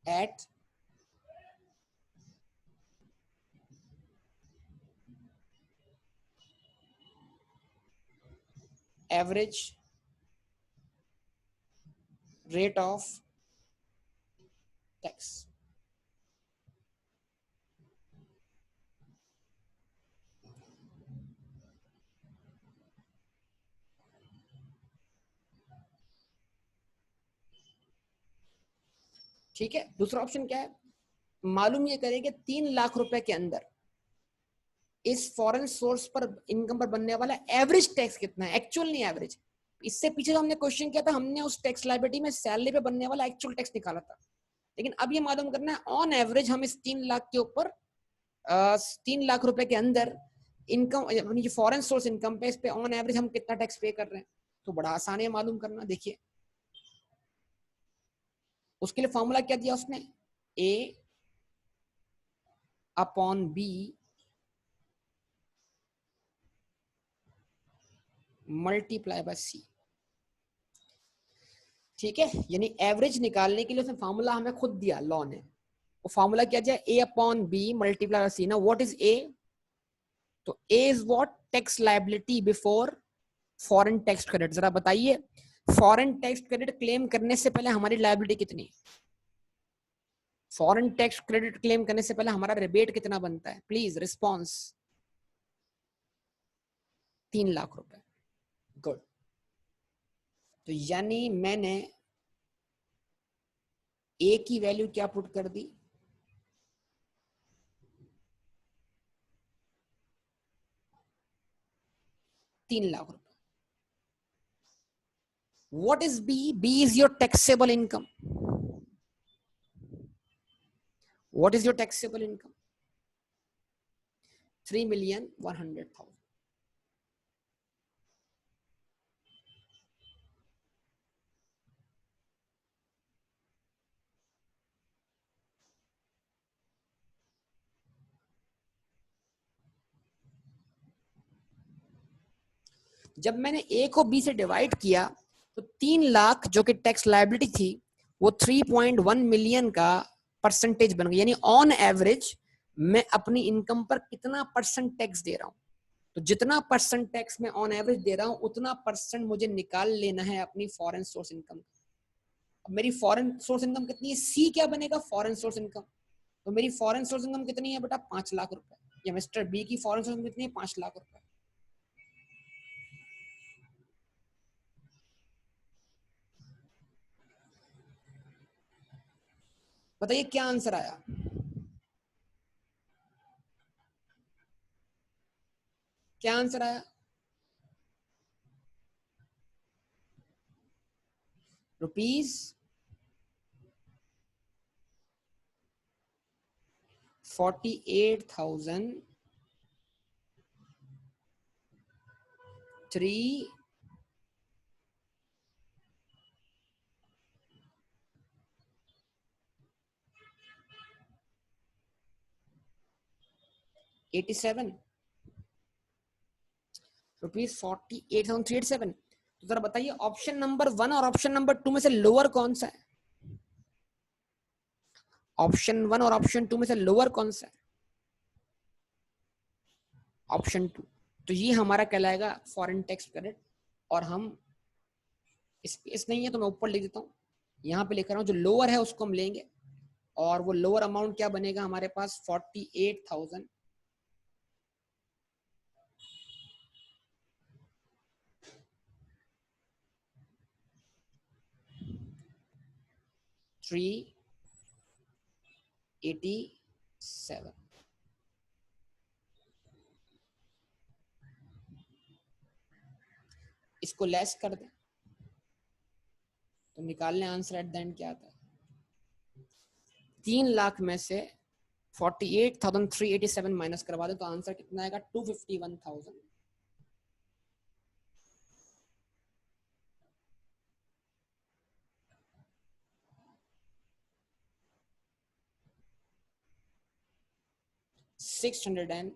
At average rate of tax. ठीक है, दूसरा ऑप्शन क्या है? मालूम ये करें कि 3 लाख रुपए के अंदर इस फॉरेन सोर्स पर इनकम पर बनने वाला एवरेज टैक्स कितना है, एक्चुअल नहीं एवरेज। इससे पीछे जो हमने क्वेश्चन किया था, हमने उस टैक्स लायबिलिटी में सैलरी पे बनने वाला एक्चुअल टैक्स निकाला था, लेकिन अब ये मालूम करना है ऑन एवरेज हम इस 3 लाख के ऊपर 3 लाख रुपए के अंदर इनकम, फॉरेन सोर्स इनकम पे, इस पे ऑन एवरेज हम कितना टैक्स पे कर रहे हैं। तो बड़ा आसान है मालूम करना। देखिए उसके लिए फॉर्मूला क्या दिया उसने, ए अपॉन बी मल्टीप्लाई बाय सी। ठीक है, यानी एवरेज निकालने के लिए उसने फॉर्मूला हमें खुद दिया, लॉ ने। वो फॉर्मूला क्या दिया, A upon B multiply by C ना। What is A? तो A is what, tax liability before foreign tax credit. जरा बताइए, फॉरेन टैक्स क्रेडिट क्लेम करने से पहले हमारी लायबिलिटी कितनी है? फॉरेन टैक्स क्रेडिट क्लेम करने से पहले हमारा रिबेट कितना बनता है? Please response. 3 लाख रुपए। गुड। तो यानी मैंने ए की वैल्यू क्या पुट कर दी, 3 लाख रुपए। What is B? B is your taxable income. What is your taxable income? 3,100,000. जब मैंने ए को बी से डिवाइड किया तो 3 लाख जो कि टैक्स लायबिलिटी थी वो 3.1 मिलियन का परसेंटेज बन गई। यानी ऑन एवरेज मैं अपनी इनकम पर कितना परसेंट टैक्स दे रहा हूं। तो जितना परसेंट टैक्स मैं ऑन एवरेज दे रहा हूं उतना परसेंट मुझे निकाल लेना है अपनी फॉरेन सोर्स इनकम। अब मेरी फॉरेन सोर्स इनकम कितनी है, सी क्या बनेगा, फॉरेन सोर्स इनकम। तो मेरी फॉरेन सोर्स इनकम कितनी है बेटा, 5 लाख रुपए। या मिस्टर बी की फॉरेन सोर्स इनकम कितनी है, 5 लाख रुपए। बताइए क्या आंसर आया? क्या आंसर आया? Rupees 48,387 rupees 48,387। तो जरा बताइए ऑप्शन नंबर 1 और ऑप्शन नंबर 2 में से लोअर कौन सा है? ऑप्शन 1 और ऑप्शन 2 में से लोअर कौन सा है? ऑप्शन 2। तो ये हमारा कहलाएगा फॉरेन टैक्स क्रेडिट। और हम इस नहीं है तो मैं ऊपर लिख देता हूँ, यहाँ पे लिख रहा हूँ जो लोअर है उसको हम लेंगे। और वो लोअर अमाउंट क्या बनेगा हमारे पास, 48,000 387 7। इसको लेस कर दे तो निकालने आंसर एट द एंड क्या आता है? 3 लाख में से 48,387 माइनस करवा दे तो आंसर कितना आएगा? 251,000। $613।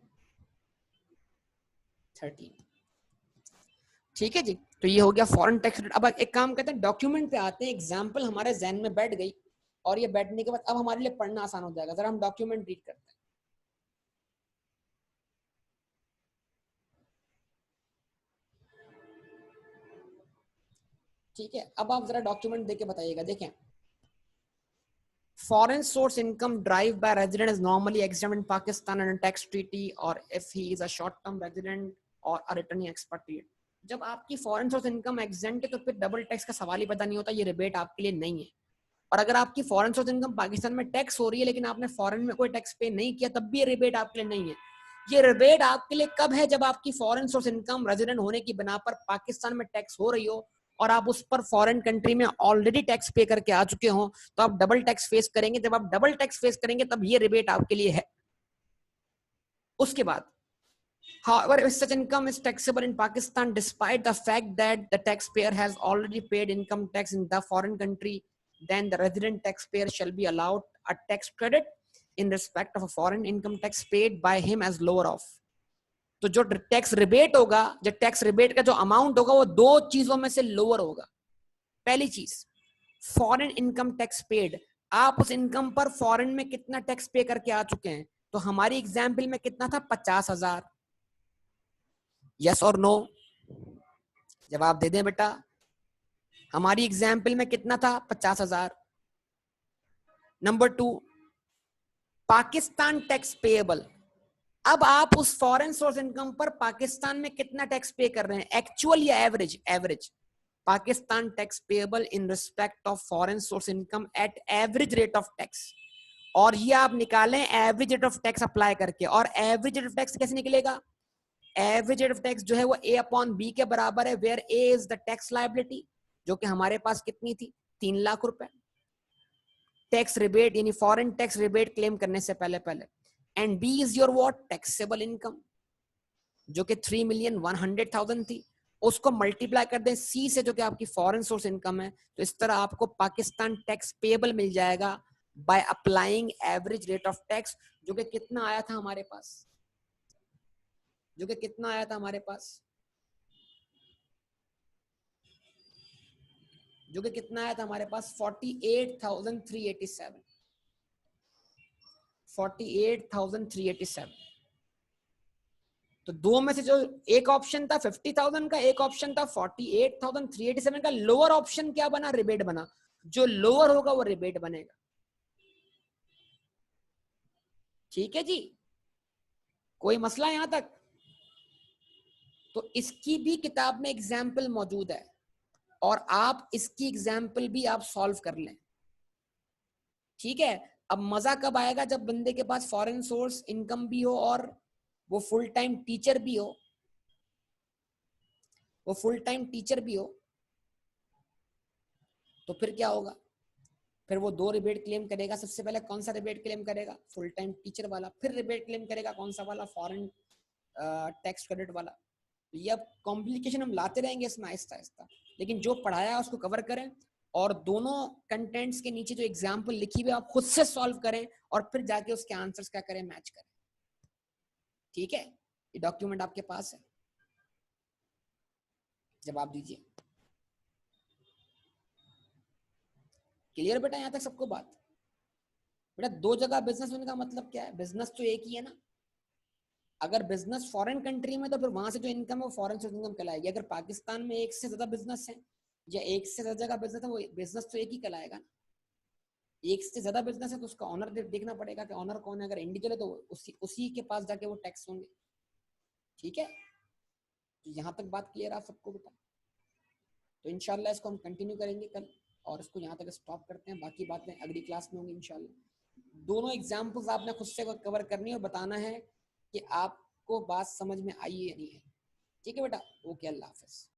ठीक है जी, तो ये हो गया फॉरेन टैक्स रेट। अब एक काम करते हैं, डॉक्यूमेंट पे आते हैं। एग्जाम्पल हमारे जहन में बैठ गई और ये बैठने के बाद अब हमारे लिए पढ़ना आसान हो जाएगा। जरा हम डॉक्यूमेंट रीड करते हैं। ठीक है, अब आप जरा डॉक्यूमेंट देके बताइएगा। देखें, foreign source income derived by resident is normally exempt in Pakistan under tax treaty or if he is a short term resident or a returning expatriate। जब आपकी फॉरेन सोर्स इनकम एग्जेंट है तो फिर डबल टैक्स का सवाल ही पता नहीं होता, ये रिबेट आपके लिए नहीं है। और अगर आपकी फॉरेन सोर्स इनकम पाकिस्तान में टैक्स हो रही है लेकिन आपने फॉरेन में कोई टैक्स पे नहीं किया, तब भी ये रिबेट आपके लिए नहीं है। ये रिबेट आपके लिए कब है? जब आपकी फॉरेन सोर्स इनकम रेजिडेंट होने की बिना पर पाकिस्तान में टैक्स हो रही हो और आप उस पर फॉरेन कंट्री में ऑलरेडी टैक्स पे करके आ चुके हो, तो आप डबल टैक्स फेस करेंगे। जब आप डबल टैक्स फेस करेंगे तब ये रिबेट आपके लिए है। उसके बाद, however, if such income is taxable in Pakistan despite the fact that the taxpayer has already paid income tax in the foreign country, then the resident taxpayer shall be allowed a tax credit in respect of a foreign income tax paid by him as lower of। तो जो टैक्स रिबेट होगा, जो टैक्स रिबेट का जो अमाउंट होगा वो दो चीजों में से लोअर होगा। पहली चीज, फॉरेन इनकम टैक्स पेड, आप उस इनकम पर फॉरेन में कितना टैक्स पे करके आ चुके हैं। तो हमारी एग्जाम्पल में कितना था? 50,000। यस और नो? जवाब दे दें बेटा। हमारी एग्जाम्पल में कितना था? 50,000। Number 2, Pakistan tax payable. अब आप उस फॉरेन सोर्स इनकम पर पाकिस्तान में कितना टैक्स पे कर रहे हैं, एक्चुअल या average? Average. Pakistan tax payable in respect of foreign source income eight average rate of tax. और ये आप निकालें average rate of tax apply करके। और एवरेज रेट ऑफ टैक्स कैसे निकलेगा? एवरेज रेट ऑफ टैक्स जो है वो A अपॉन B के बराबर है, where A is the tax liability, जो कि हमारे पास कितनी थी? 3 लाख रुपए टैक्स रिबेट, यानी फॉरेन टैक्स रिबेट क्लेम करने से पहले पहले। And B is your what? Taxable income, जो कि 3,100,000 थी। उसको मल्टीप्लाई कर दें C से, जो कि आपकी फॉरेन सोर्स इनकम है। तो इस तरह आपको पाकिस्तान टैक्स पेएबल मिल जाएगा by applying average rate of tax, जो कि कितना आया था हमारे पास? जो कि कितना आया था हमारे पास? जो कि कितना आया था हमारे पास? 48,387। 48,387। तो दो में से जो एक ऑप्शन था 50,000 का, एक ऑप्शन था 48,387 का। लोअर ऑप्शन क्या बना? रिबेट बना। जो लोअर होगा वो रिबेट बनेगा। ठीक है जी, कोई मसला यहां तक? तो इसकी भी किताब में एग्जाम्पल मौजूद है और आप इसकी एग्जाम्पल भी आप सॉल्व कर लें। ठीक है, अब मजा कब आएगा? जब बंदे के पास फॉरेन सोर्स इनकम भी हो और वो फुल टाइम टीचर भी हो। वो फुल टाइम टीचर भी हो तो फिर क्या होगा? फिर वो दो रिबेट क्लेम करेगा। सबसे पहले कौन सा रिबेट क्लेम करेगा? फुल टाइम टीचर वाला। फिर रिबेट क्लेम करेगा कौन सा वाला? फॉरेन टैक्स क्रेडिट वाला। तो ये अब कॉम्प्लिकेशन हम लाते रहेंगे इसमें आहिस्ता आहिस्ता, लेकिन जो पढ़ाया है उसको कवर करें और दोनों कंटेंट्स के नीचे जो एग्जाम्पल लिखी हुई आप खुद से सॉल्व करें और फिर जाके उसके आंसर्स क्या करें? मैच करें। ठीक है, ये डॉक्यूमेंट आपके पास है, जवाब दीजिए। क्लियर बेटा यहां तक सबको बात? बेटा दो जगह बिजनेस होने का मतलब क्या है? बिजनेस तो एक ही है ना। अगर बिजनेस फॉरेन कंट्री में तो फिर वहां से जो इनकम है वो फॉरेन सोर्स इनकम कहलाएगी। अगर पाकिस्तान में एक से ज्यादा बिजनेस है या एक से ज्यादा जगह बिजनेस है, वो बिजनेस तो एक ही कहलाएगा ना। एक से ज्यादा बिजनेस है तो उसका ऑनर देखना पड़ेगा कि ऑनर कौन है। अगर इंडिविजुअल है तो उसी के पास जाके वो टैक्स होंगे। ठीक है, तो यहाँ तक बात क्लियर आप सबको बेटा? तो इंशाल्लाह इसको हम कंटिन्यू करेंगे कल और इसको यहाँ तक स्टॉप करते हैं। बाकी बातें अगली क्लास में होंगी इंशाल्लाह। दोनों एग्जाम्पल्स आपने खुद से कवर करनी है और बताना है कि आपको बात समझ में आई है या नहीं है। ठीक है बेटा, ओके, अल्लाह हाफिज।